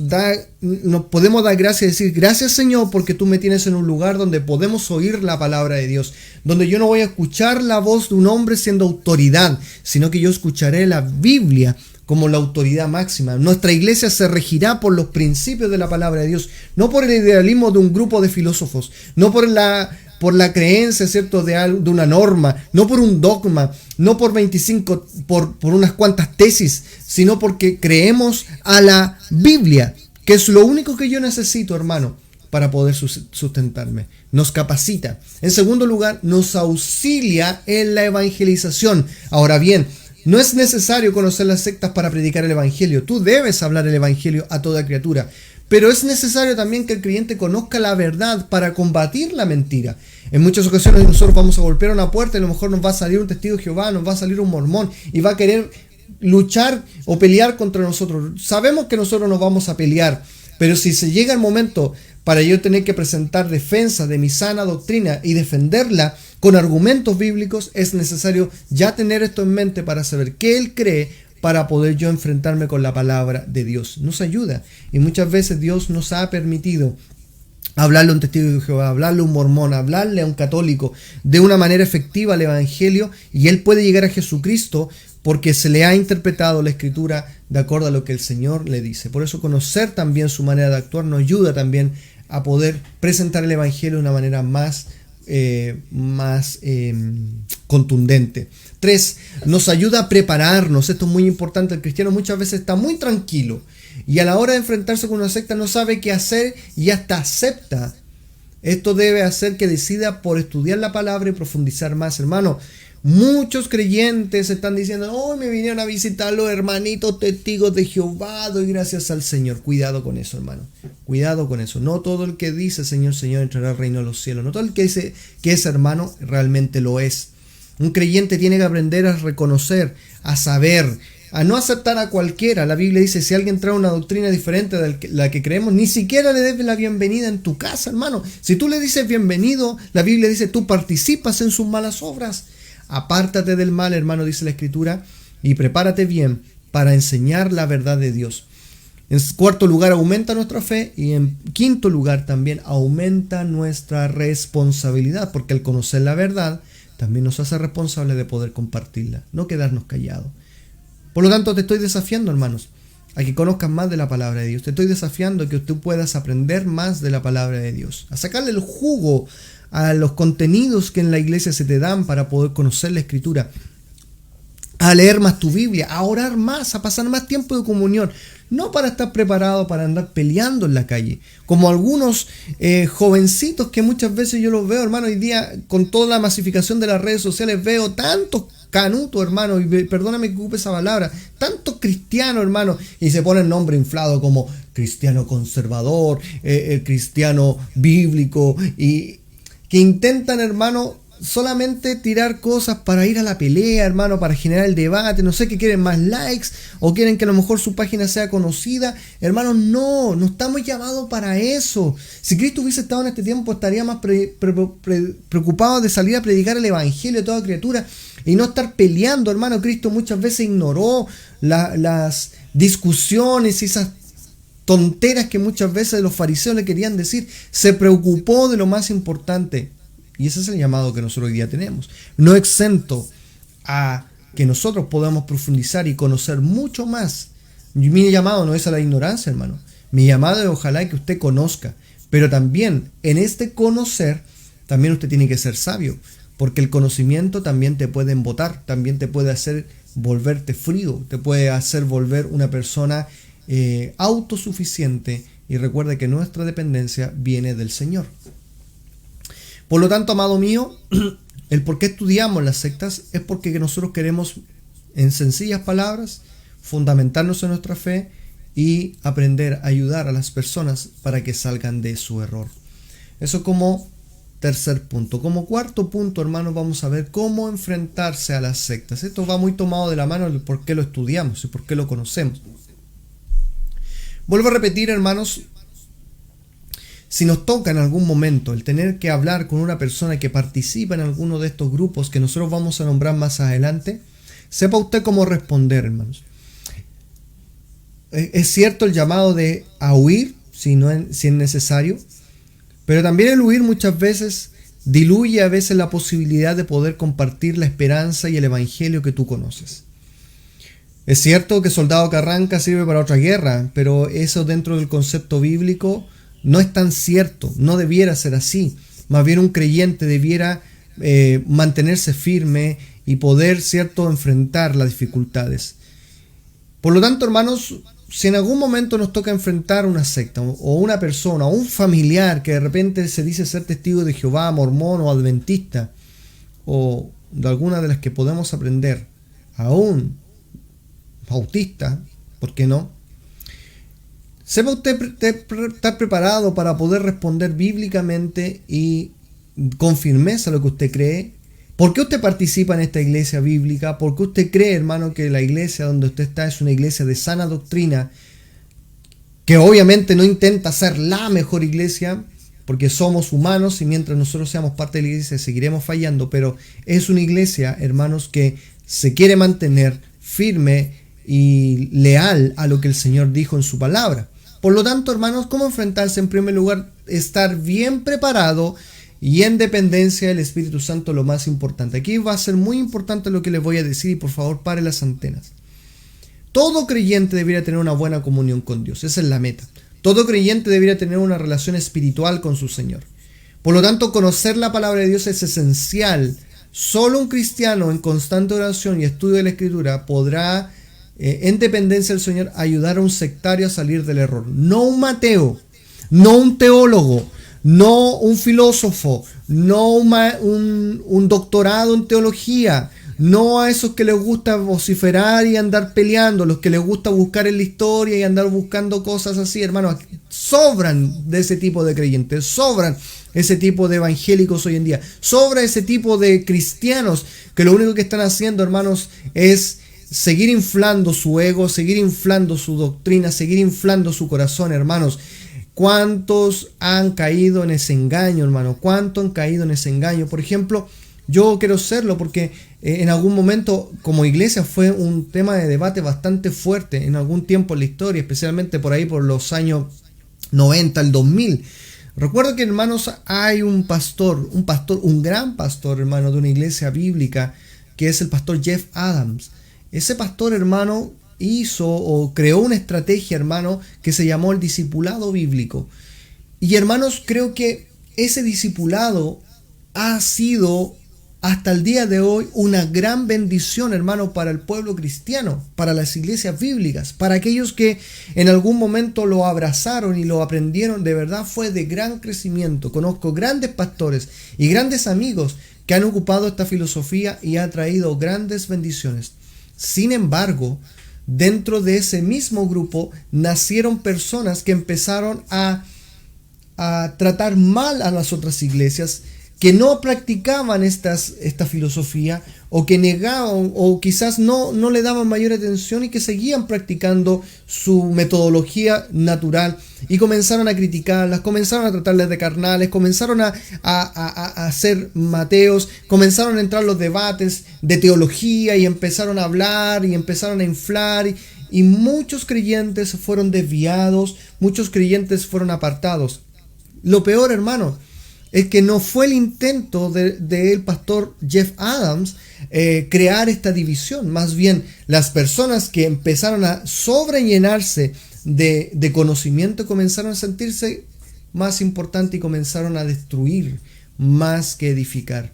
podemos dar gracias y decir, gracias Señor porque tú me tienes en un lugar donde podemos oír la palabra de Dios, donde yo no voy a escuchar la voz de un hombre siendo autoridad, sino que yo escucharé la Biblia como la autoridad máxima. Nuestra iglesia se regirá por los principios de la palabra de Dios, no por el idealismo de un grupo de filósofos, no por la creencia, ¿cierto?, de una norma, no por un dogma, no por por unas cuantas tesis, sino porque creemos a la Biblia, que es lo único que yo necesito, hermano, para poder sustentarme. Nos capacita. En segundo lugar, nos auxilia en la evangelización. Ahora bien, no es necesario conocer las sectas para predicar el evangelio. Tú debes hablar el evangelio a toda criatura. Pero es necesario también que el creyente conozca la verdad para combatir la mentira. En muchas ocasiones nosotros vamos a golpear una puerta y a lo mejor nos va a salir un testigo de Jehová, nos va a salir un mormón y va a querer luchar o pelear contra nosotros. Sabemos que nosotros nos vamos a pelear, pero si se llega el momento para yo tener que presentar defensa de mi sana doctrina y defenderla con argumentos bíblicos, es necesario ya tener esto en mente para saber qué él cree, para poder yo enfrentarme con la palabra de Dios. Nos ayuda. Y muchas veces Dios nos ha permitido hablarle a un testigo de Jehová, hablarle a un mormón, hablarle a un católico de una manera efectiva al evangelio, y él puede llegar a Jesucristo porque se le ha interpretado la escritura de acuerdo a lo que el Señor le dice. Por eso conocer también su manera de actuar nos ayuda también a poder presentar el evangelio de una manera más contundente. 3. Nos ayuda a prepararnos. Esto es muy importante. El cristiano muchas veces está muy tranquilo y a la hora de enfrentarse con una secta no sabe qué hacer y hasta acepta. Esto debe hacer que decida por estudiar la palabra y profundizar más, hermano. Muchos creyentes están diciendo, hoy me vinieron a visitar los hermanitos testigos de Jehová, doy gracias al Señor. Cuidado con eso, hermano. Cuidado con eso. No todo el que dice Señor, Señor entrará al reino de los cielos. No todo el que dice que es hermano realmente lo es. Un creyente tiene que aprender a reconocer, a saber, a no aceptar a cualquiera. La Biblia dice, si alguien trae una doctrina diferente de la que creemos, ni siquiera le debes la bienvenida en tu casa, hermano. Si tú le dices bienvenido, la Biblia dice, tú participas en sus malas obras. Apártate del mal, hermano, dice la Escritura, y prepárate bien para enseñar la verdad de Dios. En cuarto lugar, aumenta nuestra fe, y en quinto lugar también aumenta nuestra responsabilidad, porque al conocer la verdad también nos hace responsables de poder compartirla, no quedarnos callados. Por lo tanto, te estoy desafiando, hermanos, a que conozcas más de la palabra de Dios. Te estoy desafiando a que tú puedas aprender más de la palabra de Dios, a sacarle el jugo a los contenidos que en la iglesia se te dan para poder conocer la Escritura, a leer más tu Biblia, a orar más, a pasar más tiempo de comunión, no para estar preparado para andar peleando en la calle, como algunos jovencitos que muchas veces yo los veo, hermano, hoy día con toda la masificación de las redes sociales veo tantos canutos, hermano, y perdóname que ocupe esa palabra, tantos cristianos, hermano, y se ponen nombre inflado como cristiano conservador, cristiano bíblico, y que intentan, hermano, solamente tirar cosas para ir a la pelea, hermano, para generar el debate, no sé, que quieren más likes o quieren que a lo mejor su página sea conocida. Hermanos, no estamos llamados para eso. Si Cristo hubiese estado en este tiempo, estaría más preocupado de salir a predicar el evangelio a toda criatura y no estar peleando, hermano. Cristo muchas veces ignoró las discusiones y esas tonteras que muchas veces los fariseos le querían decir. Se preocupó de lo más importante. Y ese es el llamado que nosotros hoy día tenemos. No exento a que nosotros podamos profundizar y conocer mucho más. Mi llamado no es a la ignorancia, hermano. Mi llamado es ojalá que usted conozca. Pero también en este conocer, también usted tiene que ser sabio. Porque el conocimiento también te puede embotar, también te puede hacer volverte frío, te puede hacer volver una persona autosuficiente, y recuerda que nuestra dependencia viene del Señor. Por lo tanto, amado mío, el por qué estudiamos las sectas es porque nosotros queremos, en sencillas palabras, fundamentarnos en nuestra fe y aprender a ayudar a las personas para que salgan de su error. Eso como tercer punto. Como cuarto punto, hermanos, vamos a ver cómo enfrentarse a las sectas. Esto va muy tomado de la mano del por qué lo estudiamos y por qué lo conocemos. Vuelvo a repetir, hermanos, si nos toca en algún momento el tener que hablar con una persona que participa en alguno de estos grupos que nosotros vamos a nombrar más adelante, sepa usted cómo responder, hermanos. Es cierto el llamado a huir, si es necesario, pero también el huir muchas veces diluye a veces la posibilidad de poder compartir la esperanza y el evangelio que tú conoces. Es cierto que soldado que arranca sirve para otra guerra, pero eso dentro del concepto bíblico no es tan cierto, no debiera ser así. Más bien un creyente debiera mantenerse firme y poder, cierto, enfrentar las dificultades. Por lo tanto, hermanos, si en algún momento nos toca enfrentar una secta o una persona o un familiar que de repente se dice ser testigo de Jehová, mormón o adventista, o de alguna de las que podemos aprender, aún bautista, ¿por qué no? Sepa usted estar preparado para poder responder bíblicamente y con firmeza lo que usted cree. ¿Por qué usted participa en esta iglesia bíblica? ¿Por qué usted cree, hermano, que la iglesia donde usted está es una iglesia de sana doctrina? Que obviamente no intenta ser la mejor iglesia, porque somos humanos y mientras nosotros seamos parte de la iglesia seguiremos fallando, pero es una iglesia, hermanos, que se quiere mantener firme y leal a lo que el Señor dijo en su palabra. Por lo tanto, hermanos, ¿cómo enfrentarse? En primer lugar, estar bien preparado y en dependencia del Espíritu Santo, lo más importante. Aquí va a ser muy importante lo que les voy a decir y por favor pare las antenas. Todo creyente debería tener una buena comunión con Dios, esa es la meta. Todo creyente debería tener una relación espiritual con su Señor. Por lo tanto, conocer la palabra de Dios es esencial. Solo un cristiano en constante oración y estudio de la Escritura podrá, en dependencia del Señor, ayudar a un sectario a salir del error. No un Mateo, no un teólogo, no un filósofo, no un doctorado en teología, no a esos que les gusta vociferar y andar peleando, los que les gusta buscar en la historia y andar buscando cosas así, hermanos. Sobran de ese tipo de creyentes, sobran ese tipo de evangélicos hoy en día, sobra ese tipo de cristianos que lo único que están haciendo, hermanos, es seguir inflando su ego, seguir inflando su doctrina, seguir inflando su corazón, hermanos. ¿Cuántos han caído en ese engaño, hermano? ¿Cuántos han caído en ese engaño? Por ejemplo, yo quiero serlo porque en algún momento como iglesia fue un tema de debate bastante fuerte en algún tiempo en la historia, especialmente por ahí por los años 90 al 2000. Recuerdo que, hermanos, hay un gran pastor, hermano, de una iglesia bíblica, que es el pastor Jeff Adams. Ese pastor, hermano, hizo o creó una estrategia, hermano, que se llamó el discipulado bíblico. Y, hermanos, creo que ese discipulado ha sido hasta el día de hoy una gran bendición, hermano, para el pueblo cristiano, para las iglesias bíblicas, para aquellos que en algún momento lo abrazaron y lo aprendieron. De verdad fue de gran crecimiento. Conozco grandes pastores y grandes amigos que han ocupado esta filosofía y ha traído grandes bendiciones. Sin embargo, dentro de ese mismo grupo nacieron personas que empezaron a tratar mal a las otras iglesias, que no practicaban esta filosofía, o que negaban, o quizás no le daban mayor atención y que seguían practicando su metodología natural, y comenzaron a criticarlas, comenzaron a tratarlas de carnales, comenzaron a hacer mateos, comenzaron a entrar los debates de teología y empezaron a hablar y empezaron a inflar, y muchos creyentes fueron desviados, muchos creyentes fueron apartados. Lo peor, hermano, es que no fue el intento del pastor Jeff Adams crear esta división. Más bien, las personas que empezaron a sobrellenarse de conocimiento comenzaron a sentirse más importantes y comenzaron a destruir más que edificar.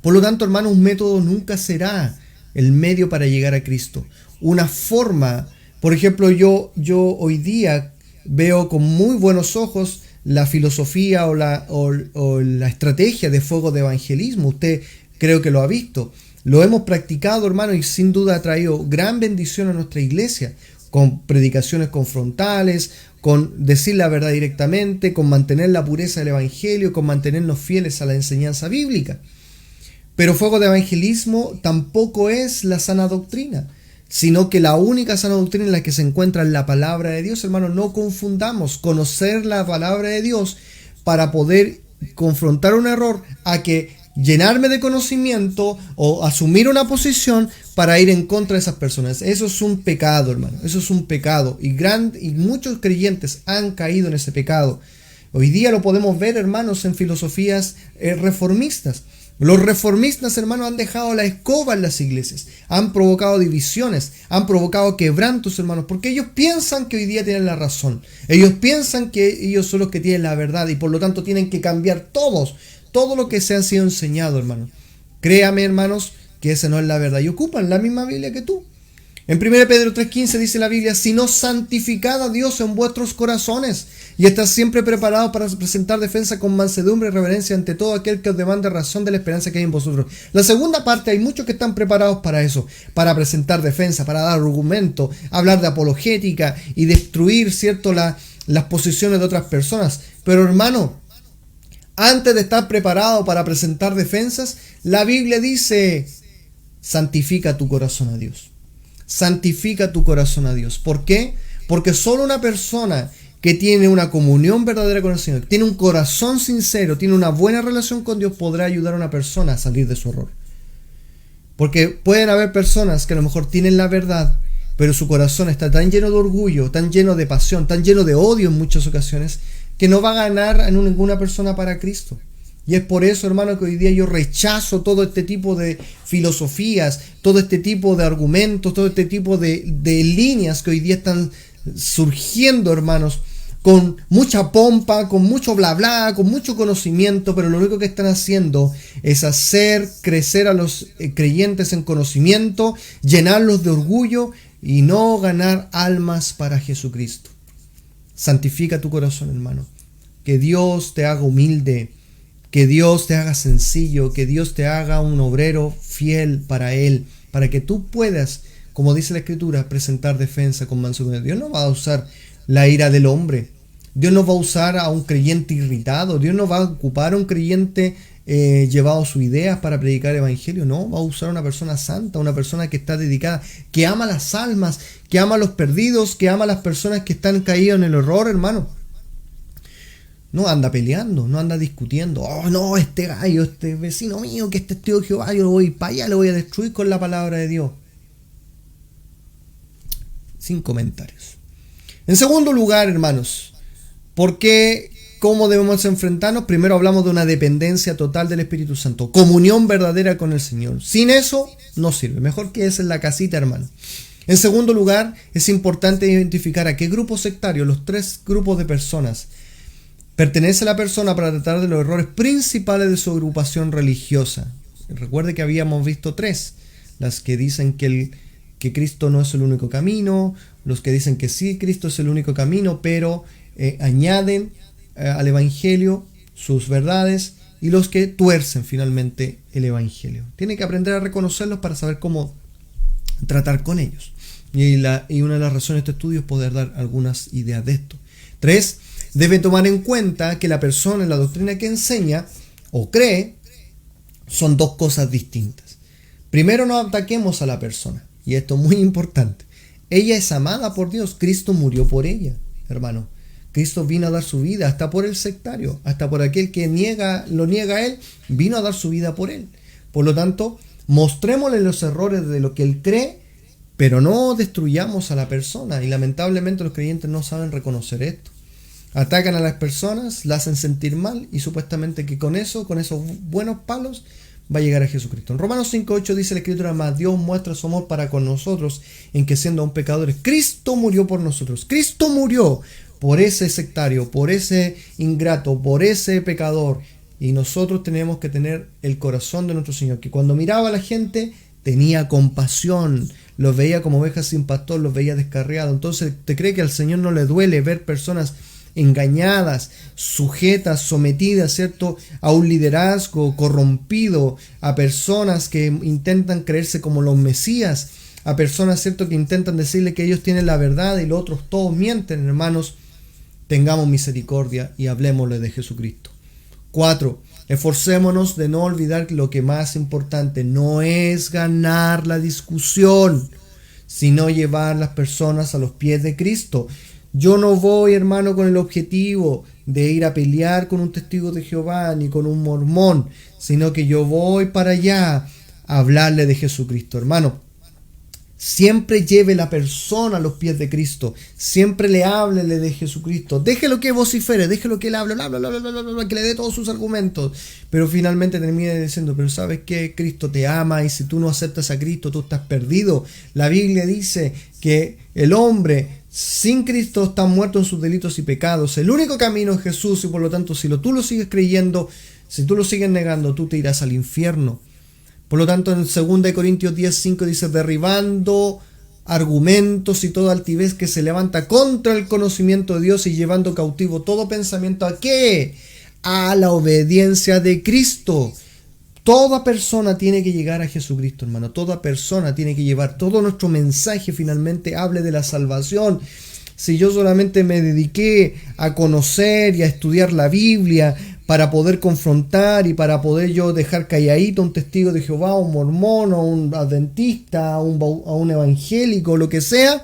Por lo tanto, hermano, un método nunca será el medio para llegar a Cristo. Una forma Por ejemplo, yo hoy día veo con muy buenos ojos la filosofía o la estrategia de fuego de evangelismo. Usted creo que lo ha visto. Lo hemos practicado, hermano, y sin duda ha traído gran bendición a nuestra iglesia, con predicaciones confrontales, con decir la verdad directamente, con mantener la pureza del evangelio, con mantenernos fieles a la enseñanza bíblica. Pero fuego de evangelismo tampoco es la sana doctrina, sino que la única sana doctrina en la que se encuentra en la palabra de Dios. Hermano, no confundamos conocer la palabra de Dios para poder confrontar un error a que llenarme de conocimiento o asumir una posición para ir en contra de esas personas. Eso es un pecado, hermano. Eso es un pecado. Y muchos creyentes han caído en ese pecado. Hoy día lo podemos ver, hermanos, en filosofías reformistas. Los reformistas, hermanos, han dejado la escoba en las iglesias, han provocado divisiones, han provocado quebrantos, hermanos, porque ellos piensan que hoy día tienen la razón. Ellos piensan que ellos son los que tienen la verdad y por lo tanto tienen que cambiar todo lo que se ha sido enseñado, hermanos. Créame, hermanos, que esa no es la verdad y ocupan la misma Biblia que tú. En 1 Pedro 3:15 dice la Biblia: sino santificad a Dios en vuestros corazones y estad siempre preparados para presentar defensa con mansedumbre y reverencia ante todo aquel que os demande razón de la esperanza que hay en vosotros. La segunda parte, hay muchos que están preparados para eso, para presentar defensa, para dar argumento, hablar de apologética y destruir, ¿cierto?, las posiciones de otras personas. Pero, hermano, antes de estar preparado para presentar defensas, la Biblia dice: santifica tu corazón a Dios. Santifica tu corazón a Dios. ¿Por qué? Porque solo una persona que tiene una comunión verdadera con el Señor, tiene un corazón sincero, tiene una buena relación con Dios, podrá ayudar a una persona a salir de su error. Porque pueden haber personas que a lo mejor tienen la verdad, pero su corazón está tan lleno de orgullo, tan lleno de pasión, tan lleno de odio en muchas ocasiones, que no va a ganar a ninguna persona para Cristo. Y es por eso, hermano, que hoy día yo rechazo todo este tipo de filosofías, todo este tipo de argumentos, todo este tipo de líneas que hoy día están surgiendo, hermanos, con mucha pompa, con mucho bla bla, con mucho conocimiento, pero lo único que están haciendo es hacer crecer a los creyentes en conocimiento, llenarlos de orgullo y no ganar almas para Jesucristo. Santifica tu corazón, hermano. Que Dios te haga humilde, que Dios te haga sencillo, que Dios te haga un obrero fiel para Él, para que tú puedas, como dice la Escritura, presentar defensa con mansedumbre. Dios no va a usar la ira del hombre. Dios no va a usar a un creyente irritado. Dios no va a ocupar a un creyente llevado a sus ideas para predicar el evangelio. No, va a usar a una persona santa, una persona que está dedicada, que ama las almas, que ama a los perdidos, que ama a las personas que están caídas en el error, hermano. No anda peleando, no anda discutiendo. Oh, no, este gallo, este vecino mío, que este tío Jehová, yo lo voy para allá, lo voy a destruir con la palabra de Dios. Sin comentarios. En segundo lugar, hermanos, ¿por qué? ¿Cómo debemos enfrentarnos? Primero hablamos de una dependencia total del Espíritu Santo. Comunión verdadera con el Señor. Sin eso, no sirve. Mejor que es en la casita, hermano. En segundo lugar, es importante identificar a qué grupo sectario, los tres grupos de personas, pertenece la persona para tratar de los errores principales de su agrupación religiosa. Recuerde que habíamos visto tres: las que dicen que Cristo no es el único camino, los que dicen que sí, Cristo es el único camino, pero añaden al Evangelio sus verdades, y los que tuercen finalmente el Evangelio. Tiene que aprender a reconocerlos para saber cómo tratar con ellos. Y una de las razones de este estudio es poder dar algunas ideas de esto. 3. Debe tomar en cuenta que la persona en la doctrina que enseña o cree son dos cosas distintas. Primero, no ataquemos a la persona, y esto es muy importante. Ella es amada por Dios, Cristo murió por ella, hermano. Cristo vino a dar su vida hasta por el sectario, hasta por aquel que lo niega a Él, vino a dar su vida por Él. Por lo tanto, mostrémosle los errores de lo que Él cree, pero no destruyamos a la persona, y lamentablemente los creyentes no saben reconocer esto. Atacan a las personas, las hacen sentir mal y supuestamente que con esos buenos palos va a llegar a Jesucristo. En Romanos 5:8 dice la Escritura: mas Dios muestra su amor para con nosotros en que siendo aún pecadores, Cristo murió por nosotros. Cristo murió por ese sectario, por ese ingrato, por ese pecador. Y nosotros tenemos que tener el corazón de nuestro Señor, que cuando miraba a la gente tenía compasión, los veía como ovejas sin pastor, los veía descarriados. Entonces, ¿te cree que al Señor no le duele ver personas engañadas, sujetas, sometidas, ¿cierto?, a un liderazgo corrompido, a personas que intentan creerse como los mesías, a personas, ¿cierto?, que intentan decirle que ellos tienen la verdad y los otros todos mienten? Hermanos, tengamos misericordia y hablemosle de Jesucristo. 4. Esforcémonos de no olvidar lo que más importante no es ganar la discusión, sino llevar las personas a los pies de Cristo. Yo no voy, hermano, con el objetivo de ir a pelear con un testigo de Jehová ni con un mormón, sino que yo voy para allá a hablarle de Jesucristo. Hermano, siempre lleve la persona a los pies de Cristo. Siempre le háblele de Jesucristo. Déjelo que vocifere, déjelo que él hable, que le dé todos sus argumentos. Pero finalmente termine diciendo, pero ¿sabes qué? Cristo te ama, y si tú no aceptas a Cristo, tú estás perdido. La Biblia dice que el hombre sin Cristo está muerto en sus delitos y pecados. El único camino es Jesús, y por lo tanto, si tú lo sigues creyendo, si tú lo sigues negando, tú te irás al infierno. Por lo tanto, en 2 Corintios 10:5 dice, derribando argumentos y toda altivez que se levanta contra el conocimiento de Dios y llevando cautivo todo pensamiento ¿a qué? A la obediencia de Cristo. Toda persona tiene que llegar a Jesucristo, hermano. Toda persona tiene que llevar todo nuestro mensaje, finalmente hable de la salvación. Si yo solamente me dediqué a conocer y a estudiar la Biblia para poder confrontar y para poder yo dejar calladito a un testigo de Jehová, a un mormón, a un adventista, a un evangélico, lo que sea,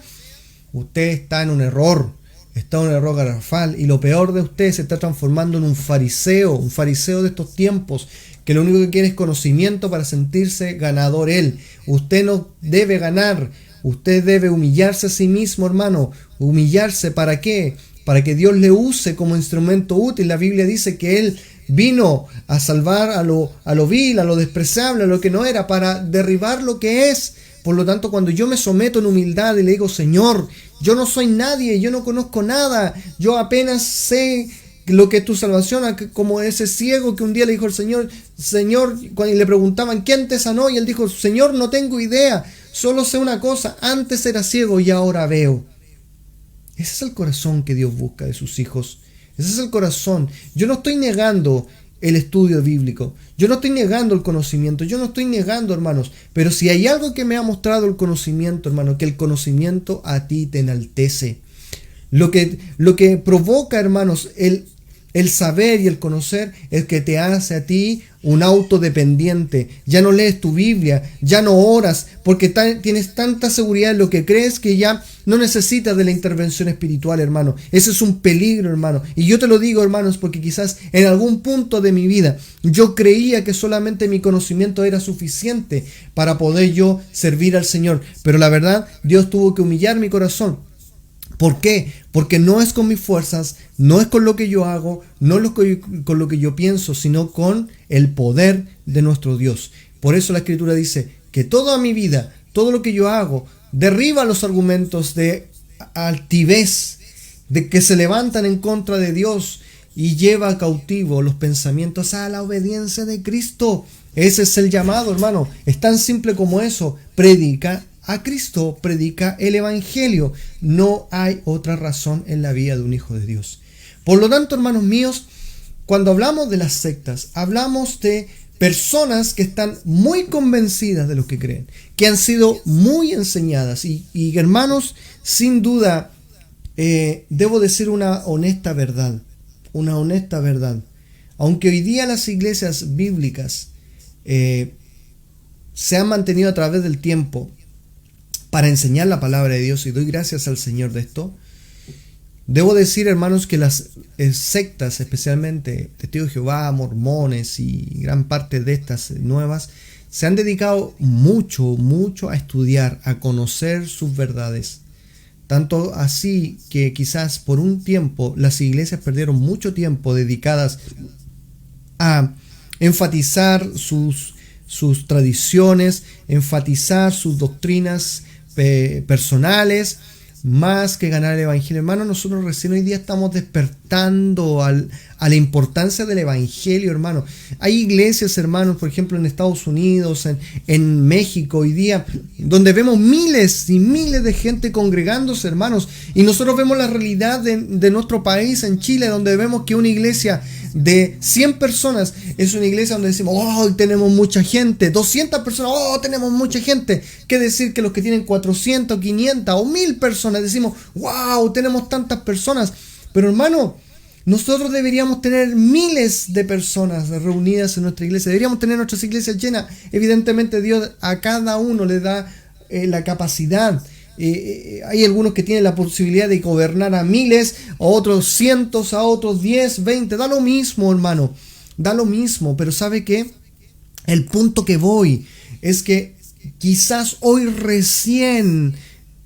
usted está en un error. Está en un error garrafal. Y lo peor de usted, se está transformando en un fariseo de estos tiempos, que lo único que quiere es conocimiento para sentirse ganador él. Usted no debe ganar. Usted debe humillarse a sí mismo, hermano. Humillarse, ¿para qué? Para que Dios le use como instrumento útil. La Biblia dice que Él vino a salvar a lo vil, a lo despreciable, a lo que no era, para derribar lo que es. Por lo tanto, cuando yo me someto en humildad y le digo, Señor, yo no soy nadie, yo no conozco nada, yo apenas sé lo que es tu salvación, como ese ciego que un día le dijo al Señor, cuando le preguntaban, ¿quién te sanó? Y él dijo, Señor, no tengo idea, solo sé una cosa, antes era ciego y ahora veo. Ese es el corazón que Dios busca de sus hijos. Ese es el corazón. Yo no estoy negando el estudio bíblico. Yo no estoy negando el conocimiento. Yo no estoy negando, hermanos. Pero si hay algo que me ha mostrado el conocimiento, hermano, que el conocimiento a ti te enaltece. Lo que provoca, hermanos, el saber y el conocer es que te hace a ti un autodependiente. Ya no lees tu Biblia, ya no oras, porque tienes tanta seguridad en lo que crees que ya no necesitas de la intervención espiritual, hermano. Ese es un peligro, hermano. Y yo te lo digo, hermanos, porque quizás en algún punto de mi vida yo creía que solamente mi conocimiento era suficiente para poder yo servir al Señor. Pero la verdad, Dios tuvo que humillar mi corazón. ¿Por qué? Porque no es con mis fuerzas, no es con lo que yo hago, no es con lo que yo pienso, sino con el poder de nuestro Dios. Por eso la Escritura dice que toda mi vida, todo lo que yo hago, derriba los argumentos de altivez, de que se levantan en contra de Dios, y lleva cautivo los pensamientos a la obediencia de Cristo. Ese es el llamado, hermano. Es tan simple como eso. Predica a Cristo, predica el Evangelio. No hay otra razón en la vida de un hijo de Dios. Por lo tanto, hermanos míos, cuando hablamos de las sectas, hablamos de personas que están muy convencidas de lo que creen, que han sido muy enseñadas. Y hermanos, sin duda, debo decir una honesta verdad. Aunque hoy día las iglesias bíblicas se han mantenido a través del tiempo para enseñar la palabra de Dios, y doy gracias al Señor de esto, debo decir, hermanos, que las sectas, especialmente Testigos de Jehová, mormones y gran parte de estas nuevas, se han dedicado mucho a estudiar, a conocer sus verdades. Tanto así que quizás por un tiempo las iglesias perdieron mucho tiempo dedicadas a enfatizar sus tradiciones, enfatizar sus doctrinas personales, más que ganar el Evangelio. Hermano, nosotros recién hoy día estamos despertando a la importancia del Evangelio, hermano. Hay iglesias, hermanos, por ejemplo, en Estados Unidos, en México hoy día, donde vemos miles y miles de gente congregándose, hermanos. Y nosotros vemos la realidad de nuestro país, en Chile, donde vemos que una iglesia de 100 personas es una iglesia donde decimos, oh, tenemos mucha gente. 200 personas, oh, tenemos mucha gente. ¿Qué decir que los que tienen 400, 500 o 1000 personas decimos, wow, tenemos tantas personas? Pero hermano, nosotros deberíamos tener miles de personas reunidas en nuestra iglesia. Deberíamos tener nuestras iglesias llenas. Evidentemente Dios a cada uno le da la capacidad. Hay algunos que tienen la posibilidad de gobernar a miles, a otros cientos, a otros 10, 20. Da lo mismo, hermano. Da lo mismo. Pero ¿sabe qué? El punto que voy es que quizás hoy recién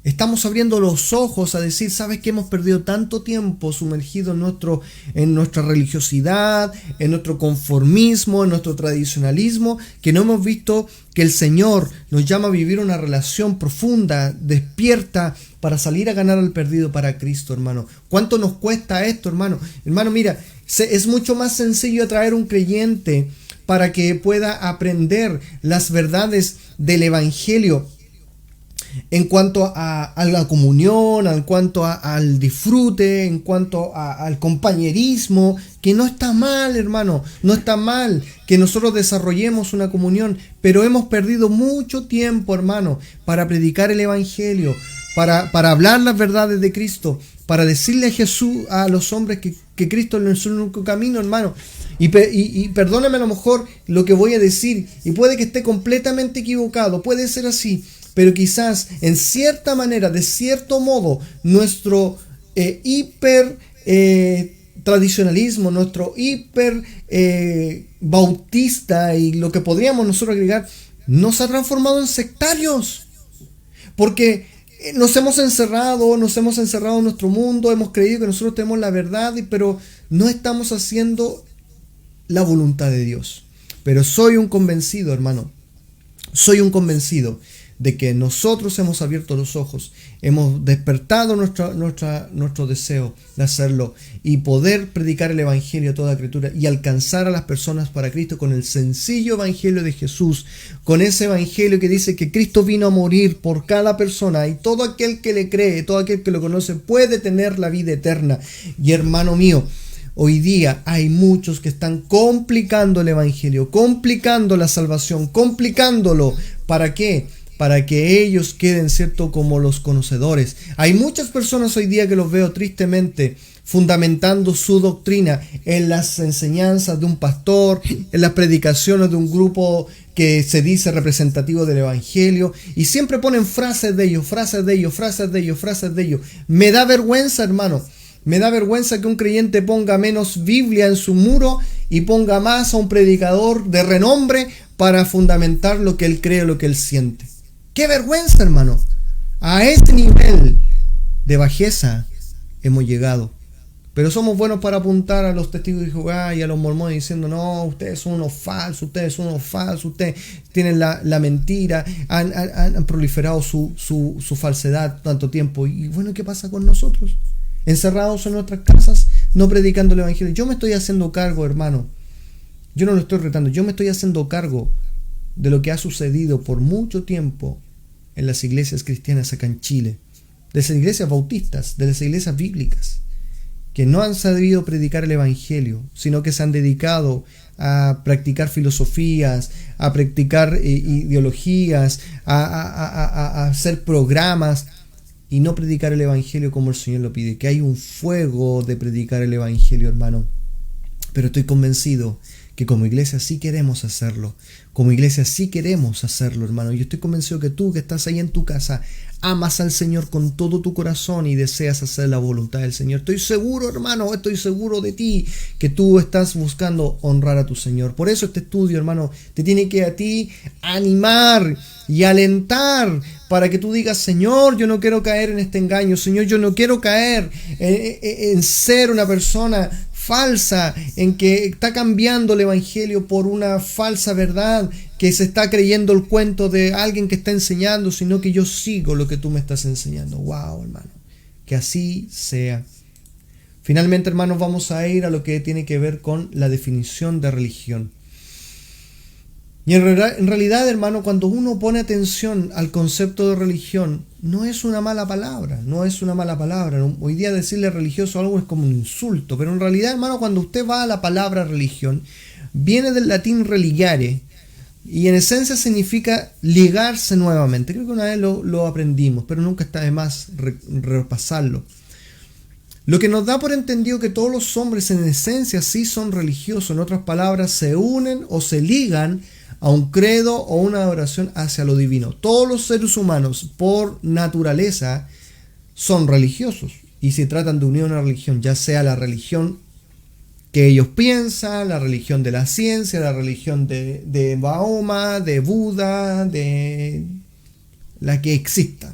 estamos abriendo los ojos a decir, ¿sabes qué? Hemos perdido tanto tiempo sumergido en nuestra religiosidad, en nuestro conformismo, en nuestro tradicionalismo, que no hemos visto que el Señor nos llama a vivir una relación profunda, despierta, para salir a ganar al perdido para Cristo, hermano. ¿Cuánto nos cuesta esto, hermano? Hermano, mira, es mucho más sencillo atraer un creyente para que pueda aprender las verdades del Evangelio en cuanto a la comunión, en cuanto al disfrute, en cuanto al compañerismo, que no está mal, hermano, no está mal que nosotros desarrollemos una comunión, pero hemos perdido mucho tiempo, hermano, para predicar el Evangelio, para hablar las verdades de Cristo, para decirle a Jesús, a los hombres que Cristo es el único camino, hermano. Y perdóname a lo mejor lo que voy a decir, y puede que esté completamente equivocado, puede ser así, pero quizás en cierta manera, de cierto modo, nuestro tradicionalismo, nuestro bautista y lo que podríamos nosotros agregar, nos ha transformado en sectarios. Porque nos hemos encerrado en nuestro mundo, hemos creído que nosotros tenemos la verdad, pero no estamos haciendo la voluntad de Dios. Pero soy un convencido, hermano, soy un convencido de que nosotros hemos abierto los ojos, hemos despertado nuestro deseo de hacerlo y poder predicar el Evangelio a toda criatura y alcanzar a las personas para Cristo con el sencillo Evangelio de Jesús, con ese Evangelio que dice que Cristo vino a morir por cada persona y todo aquel que le cree, todo aquel que lo conoce puede tener la vida eterna. Y hermano mío, hoy día hay muchos que están complicando el Evangelio, complicando la salvación, complicándolo. ¿Para qué? Para que ellos queden, ¿cierto?, como los conocedores. Hay muchas personas hoy día que los veo tristemente fundamentando su doctrina en las enseñanzas de un pastor, en las predicaciones de un grupo que se dice representativo del Evangelio, y siempre ponen frases de ellos. Me da vergüenza, hermano. Me da vergüenza que un creyente ponga menos Biblia en su muro y ponga más a un predicador de renombre para fundamentar lo que él cree, lo que él siente. ¡Qué vergüenza, hermano! A ese nivel de bajeza hemos llegado. Pero somos buenos para apuntar a los testigos de Jehová y a los mormones diciendo, no, ustedes son unos falsos, ustedes tienen la mentira, han proliferado su falsedad tanto tiempo. Y bueno, ¿qué pasa con nosotros? Encerrados en nuestras casas, no predicando el Evangelio. Yo me estoy haciendo cargo, hermano. Yo no lo estoy retando, yo me estoy haciendo cargo de lo que ha sucedido por mucho tiempo en las iglesias cristianas acá en Chile, de las iglesias bautistas, de las iglesias bíblicas, que no han sabido predicar el Evangelio, sino que se han dedicado a practicar filosofías, a practicar ideologías, a hacer programas y no predicar el Evangelio como el Señor lo pide. Que hay un fuego de predicar el Evangelio, hermano. Pero estoy convencido que como iglesia sí queremos hacerlo. Como iglesia sí queremos hacerlo, hermano. Yo estoy convencido que tú que estás ahí en tu casa amas al Señor con todo tu corazón y deseas hacer la voluntad del Señor. Estoy seguro, hermano, estoy seguro de ti que tú estás buscando honrar a tu Señor. Por eso este estudio, hermano, te tiene que a ti animar y alentar para que tú digas, Señor, yo no quiero caer en este engaño. Señor, yo no quiero caer en ser una persona falsa, en que está cambiando el Evangelio por una falsa verdad, que se está creyendo el cuento de alguien que está enseñando, sino que yo sigo lo que tú me estás enseñando. Wow, hermano. Que así sea. Finalmente, hermanos, vamos a ir a lo que tiene que ver con la definición de religión. Y en realidad, hermano, cuando uno pone atención al concepto de religión, no es una mala palabra, no es una mala palabra. Hoy día decirle religioso a algo es como un insulto, pero en realidad, hermano, cuando usted va a la palabra religión, viene del latín religare, y en esencia significa ligarse nuevamente. Creo que una vez lo aprendimos, pero nunca está de más repasarlo. Lo que nos da por entendido que todos los hombres en esencia sí son religiosos, en otras palabras, se unen o se ligan a un credo o una adoración hacia lo divino. Todos los seres humanos, por naturaleza, son religiosos y se tratan de unir a una religión, ya sea la religión que ellos piensan, la religión de la ciencia, la religión de Mahoma, de Buda, de la que exista.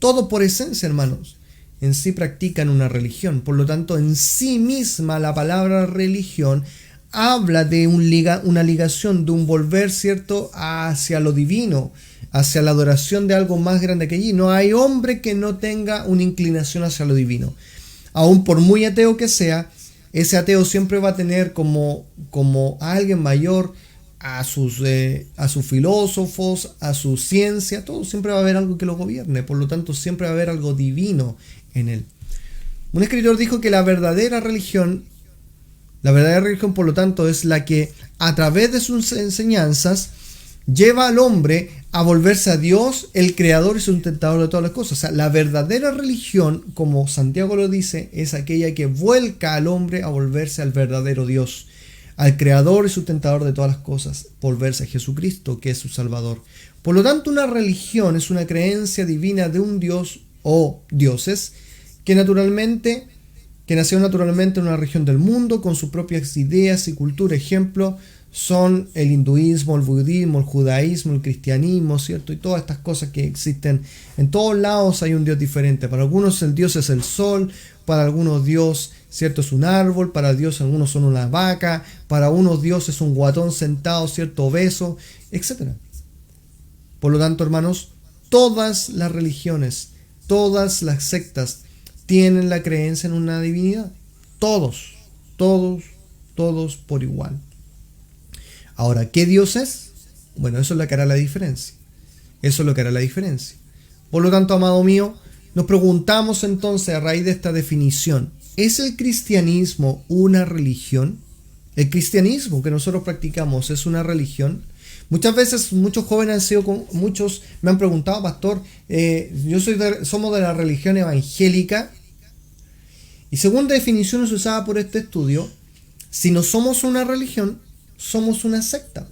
Todo por esencia, hermanos, en sí practican una religión. Por lo tanto, en sí misma la palabra religión habla de una ligación, de un volver, ¿cierto?, hacia lo divino, hacia la adoración de algo más grande que allí. No hay hombre que no tenga una inclinación hacia lo divino. Aún por muy ateo que sea, ese ateo siempre va a tener como a alguien mayor, a sus filósofos, a su ciencia, todo siempre va a haber algo que lo gobierne. Por lo tanto, siempre va a haber algo divino en él. Un escritor dijo que la verdadera religión, por lo tanto, es la que a través de sus enseñanzas lleva al hombre a volverse a Dios, el creador y sustentador de todas las cosas. O sea, la verdadera religión, como Santiago lo dice, es aquella que vuelca al hombre a volverse al verdadero Dios, al creador y sustentador de todas las cosas, volverse a Jesucristo, que es su Salvador. Por lo tanto, una religión es una creencia divina de un Dios o dioses que nació naturalmente en una región del mundo con sus propias ideas y cultura. Ejemplo son el hinduismo, el budismo, el judaísmo, el cristianismo, ¿cierto? Y todas estas cosas que existen. En todos lados hay un Dios diferente. Para algunos el Dios es el sol, para algunos Dios, ¿cierto?, es un árbol, para Dios algunos son una vaca, para unos Dios es un guatón sentado, ¿cierto?, obeso, etc. Por lo tanto, hermanos, todas las religiones, todas las sectas tienen la creencia en una divinidad. Todos por igual. Ahora, ¿qué Dios es? Bueno, eso es lo que hará la diferencia. Por lo tanto, amado mío, nos preguntamos entonces a raíz de esta definición, ¿es el cristianismo una religión? ¿El cristianismo que nosotros practicamos es una religión? Muchas veces muchos jóvenes muchos me han preguntado, pastor, somos de la religión evangélica, y según definiciones usadas por este estudio, si no somos una religión, somos una secta.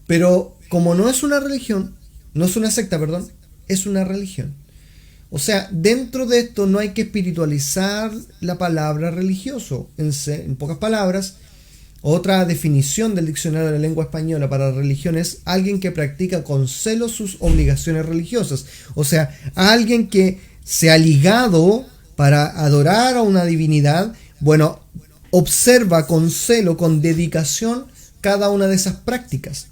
Pero como no es una religión, no es una secta, perdón, es una religión. O sea, dentro de esto no hay que espiritualizar la palabra religioso. En pocas palabras, otra definición del diccionario de la lengua española para religión es alguien que practica con celo sus obligaciones religiosas. O sea, alguien que se ha ligado para adorar a una divinidad, bueno, observa con celo, con dedicación, cada una de esas prácticas.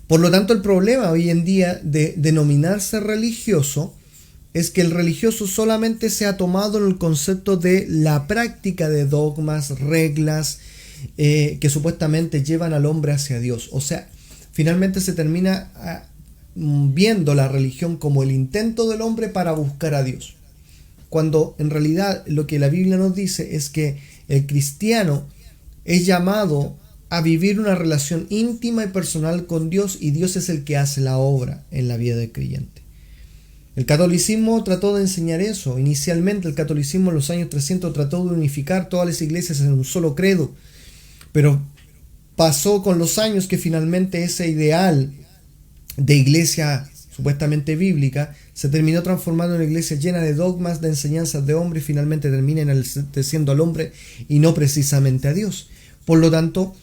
Por lo tanto, el problema hoy en día de denominarse religioso es que el religioso solamente se ha tomado en el concepto de la práctica de dogmas, reglas, que supuestamente llevan al hombre hacia Dios. O sea, finalmente se termina viendo la religión como el intento del hombre para buscar a Dios. Cuando en realidad lo que la Biblia nos dice es que el cristiano es llamado a vivir una relación íntima y personal con Dios, y Dios es el que hace la obra en la vida del creyente. El catolicismo trató de enseñar eso. Inicialmente el catolicismo en los años 300 trató de unificar todas las iglesias en un solo credo, pero pasó con los años que finalmente ese ideal de iglesia supuestamente bíblica se terminó transformando en una iglesia llena de dogmas, de enseñanzas de hombre, y finalmente termina enalteciendo al hombre y no precisamente a Dios. Por lo tanto,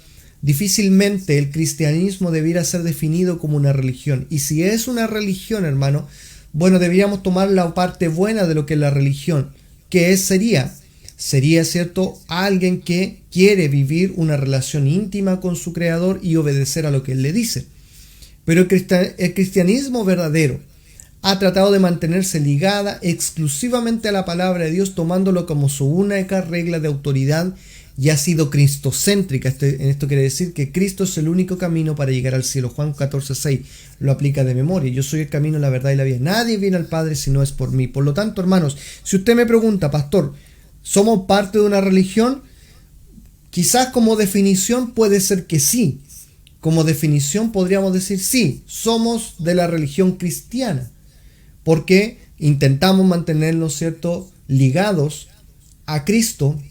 difícilmente el cristianismo debiera ser definido como una religión. Y si es una religión, hermano, bueno, deberíamos tomar la parte buena de lo que es la religión. ¿Qué sería? Sería, ¿cierto?, alguien que quiere vivir una relación íntima con su creador y obedecer a lo que él le dice. Pero el cristianismo verdadero, ha tratado de mantenerse ligada exclusivamente a la palabra de Dios, tomándolo como su única regla de autoridad, y ha sido cristocéntrica. Esto quiere decir que Cristo es el único camino para llegar al cielo. Juan 14:6 lo aplica de memoria. Yo soy el camino, la verdad y la vida. Nadie viene al Padre si no es por mí. Por lo tanto, hermanos, si usted me pregunta, pastor, ¿somos parte de una religión? Quizás como definición puede ser que sí. Como definición podríamos decir sí, somos de la religión cristiana. Porque intentamos mantenernos, ¿cierto?, ligados a Cristo,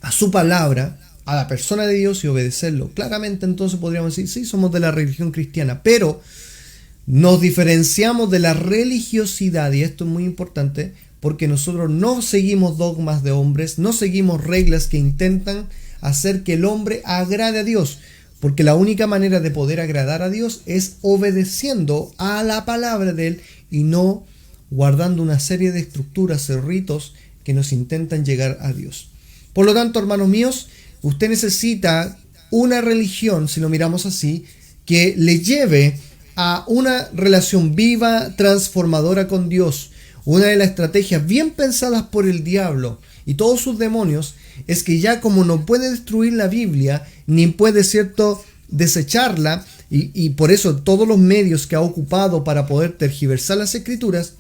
a su palabra, a la persona de Dios y obedecerlo. Claramente entonces podríamos decir, sí, somos de la religión cristiana, pero nos diferenciamos de la religiosidad, y esto es muy importante, porque nosotros no seguimos dogmas de hombres, no seguimos reglas que intentan hacer que el hombre agrade a Dios, porque la única manera de poder agradar a Dios es obedeciendo a la palabra de Él y no guardando una serie de estructuras y ritos que nos intentan llegar a Dios. Por lo tanto, hermanos míos, usted necesita una religión, si lo miramos así, que le lleve a una relación viva, transformadora con Dios. Una de las estrategias bien pensadas por el diablo y todos sus demonios es que ya como no puede destruir la Biblia, ni puede, ¿cierto?, desecharla, y por eso todos los medios que ha ocupado para poder tergiversar las Escrituras,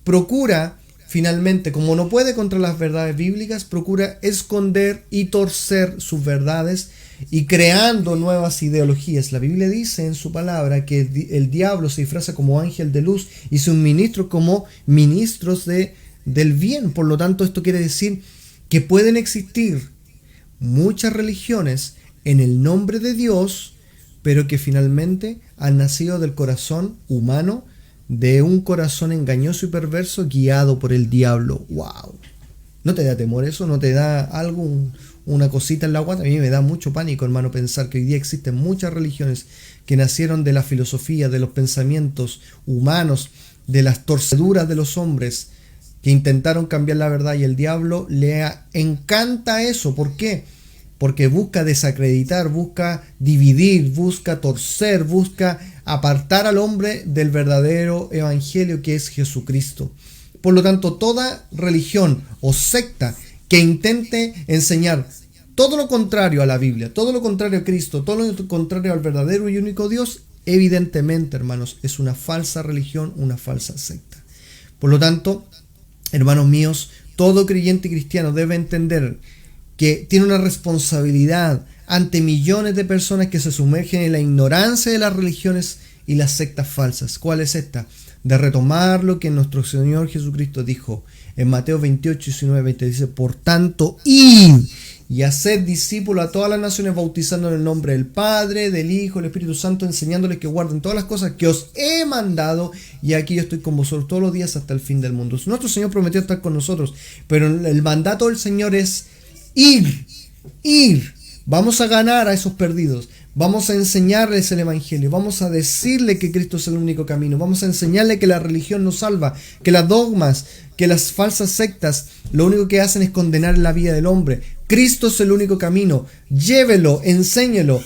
procura finalmente, como no puede contra las verdades bíblicas, procura esconder y torcer sus verdades y creando nuevas ideologías. La Biblia dice en su palabra que el diablo se disfraza como ángel de luz y sus ministros como ministros del bien. Por lo tanto, esto quiere decir que pueden existir muchas religiones en el nombre de Dios, pero que finalmente han nacido del corazón humano, de un corazón engañoso y perverso guiado por el diablo. ¡Wow! ¿No te da temor eso? ¿No te da algo, una cosita en la guata? A mí me da mucho pánico, hermano, pensar que hoy día existen muchas religiones que nacieron de la filosofía, de los pensamientos humanos, de las torceduras de los hombres que intentaron cambiar la verdad, y el diablo le encanta eso. ¿Por qué? Porque busca desacreditar, busca dividir, busca torcer, busca apartar al hombre del verdadero evangelio que es Jesucristo. Por lo tanto, toda religión o secta que intente enseñar todo lo contrario a la Biblia, todo lo contrario a Cristo, todo lo contrario al verdadero y único Dios, evidentemente, hermanos, es una falsa religión, una falsa secta. Por lo tanto, hermanos míos, todo creyente cristiano debe entender que tiene una responsabilidad ante millones de personas que se sumergen en la ignorancia de las religiones y las sectas falsas. ¿Cuál es esta? De retomar lo que nuestro Señor Jesucristo dijo en Mateo 28, 19, 20. Dice, por tanto, id y haced discípulos a todas las naciones, bautizando en el nombre del Padre, del Hijo, del Espíritu Santo, enseñándoles que guarden todas las cosas que os he mandado, y aquí yo estoy con vosotros todos los días hasta el fin del mundo. Nuestro Señor prometió estar con nosotros, pero el mandato del Señor es ir. Vamos a ganar a esos perdidos. Vamos a enseñarles el evangelio. Vamos a decirle que Cristo es el único camino. Vamos a enseñarle que la religión no salva, que las dogmas, que las falsas sectas lo único que hacen es condenar la vida del hombre. Cristo es el único camino. Llévelo, enséñelo,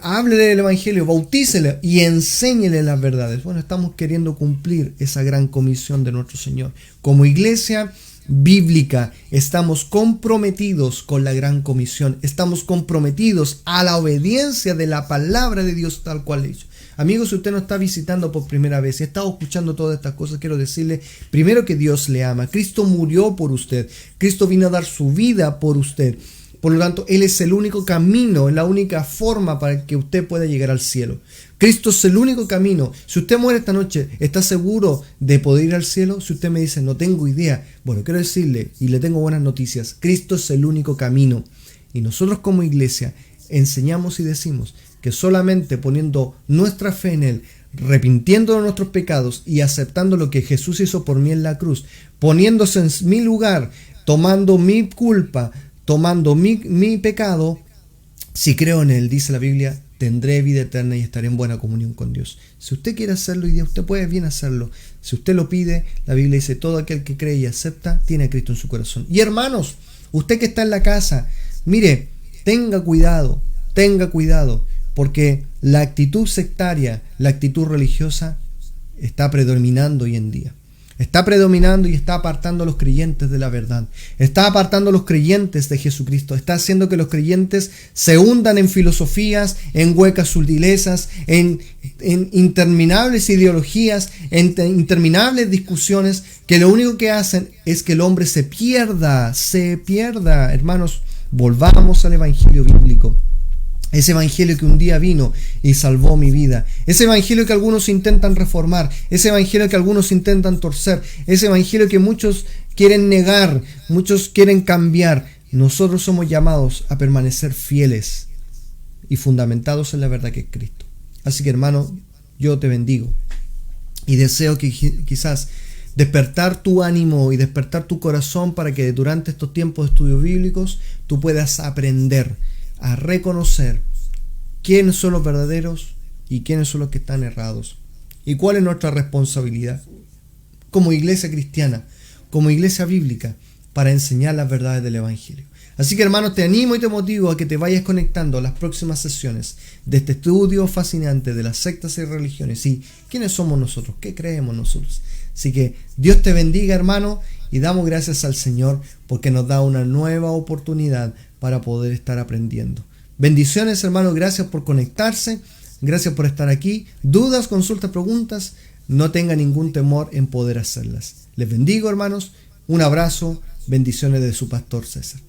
háblele del evangelio, bautícele y enséñele las verdades. Bueno, estamos queriendo cumplir esa gran comisión de nuestro Señor. Como iglesia bíblica, estamos comprometidos con la gran comisión, estamos comprometidos a la obediencia de la palabra de Dios tal cual es. Amigos, si usted nos está visitando por primera vez y ha estado escuchando todas estas cosas, quiero decirle primero que Dios le ama. Cristo murió por usted, Cristo vino a dar su vida por usted. Por lo tanto, Él es el único camino, es la única forma para que usted pueda llegar al cielo. Cristo es el único camino. Si usted muere esta noche, ¿está seguro de poder ir al cielo? Si usted me dice, no tengo idea, bueno, quiero decirle, y le tengo buenas noticias, Cristo es el único camino. Y nosotros como iglesia enseñamos y decimos que solamente poniendo nuestra fe en Él, arrepintiéndonos de nuestros pecados y aceptando lo que Jesús hizo por mí en la cruz, poniéndose en mi lugar, tomando mi culpa, tomando mi pecado, si creo en Él, dice la Biblia, tendré vida eterna y estaré en buena comunión con Dios. Si usted quiere hacerlo hoy día, usted puede bien hacerlo. Si usted lo pide, la Biblia dice, todo aquel que cree y acepta, tiene a Cristo en su corazón. Y hermanos, usted que está en la casa, mire, tenga cuidado, porque la actitud sectaria, la actitud religiosa, está predominando hoy en día. Está predominando y está apartando a los creyentes de la verdad. Está apartando a los creyentes de Jesucristo. Está haciendo que los creyentes se hundan en filosofías, en huecas sutilezas, en interminables ideologías, en interminables discusiones, que lo único que hacen es que el hombre se pierda. Hermanos, volvamos al evangelio bíblico. Ese evangelio que un día vino y salvó mi vida. Ese evangelio que algunos intentan reformar. Ese evangelio que algunos intentan torcer. Ese evangelio que muchos quieren negar. Muchos quieren cambiar. Nosotros somos llamados a permanecer fieles y fundamentados en la verdad que es Cristo. Así que, hermano, yo te bendigo. Y deseo que quizás despertar tu ánimo y despertar tu corazón para que durante estos tiempos de estudios bíblicos tú puedas aprender a reconocer quiénes son los verdaderos y quiénes son los que están errados. Y cuál es nuestra responsabilidad como iglesia cristiana, como iglesia bíblica, para enseñar las verdades del evangelio. Así que, hermanos, te animo y te motivo a que te vayas conectando a las próximas sesiones de este estudio fascinante de las sectas y religiones. Y quiénes somos nosotros, qué creemos nosotros. Así que Dios te bendiga, hermano, y damos gracias al Señor porque nos da una nueva oportunidad para poder estar aprendiendo. Bendiciones, hermano, gracias por conectarse, gracias por estar aquí. Dudas, consultas, preguntas, no tenga ningún temor en poder hacerlas. Les bendigo, hermanos, un abrazo, bendiciones de su pastor César.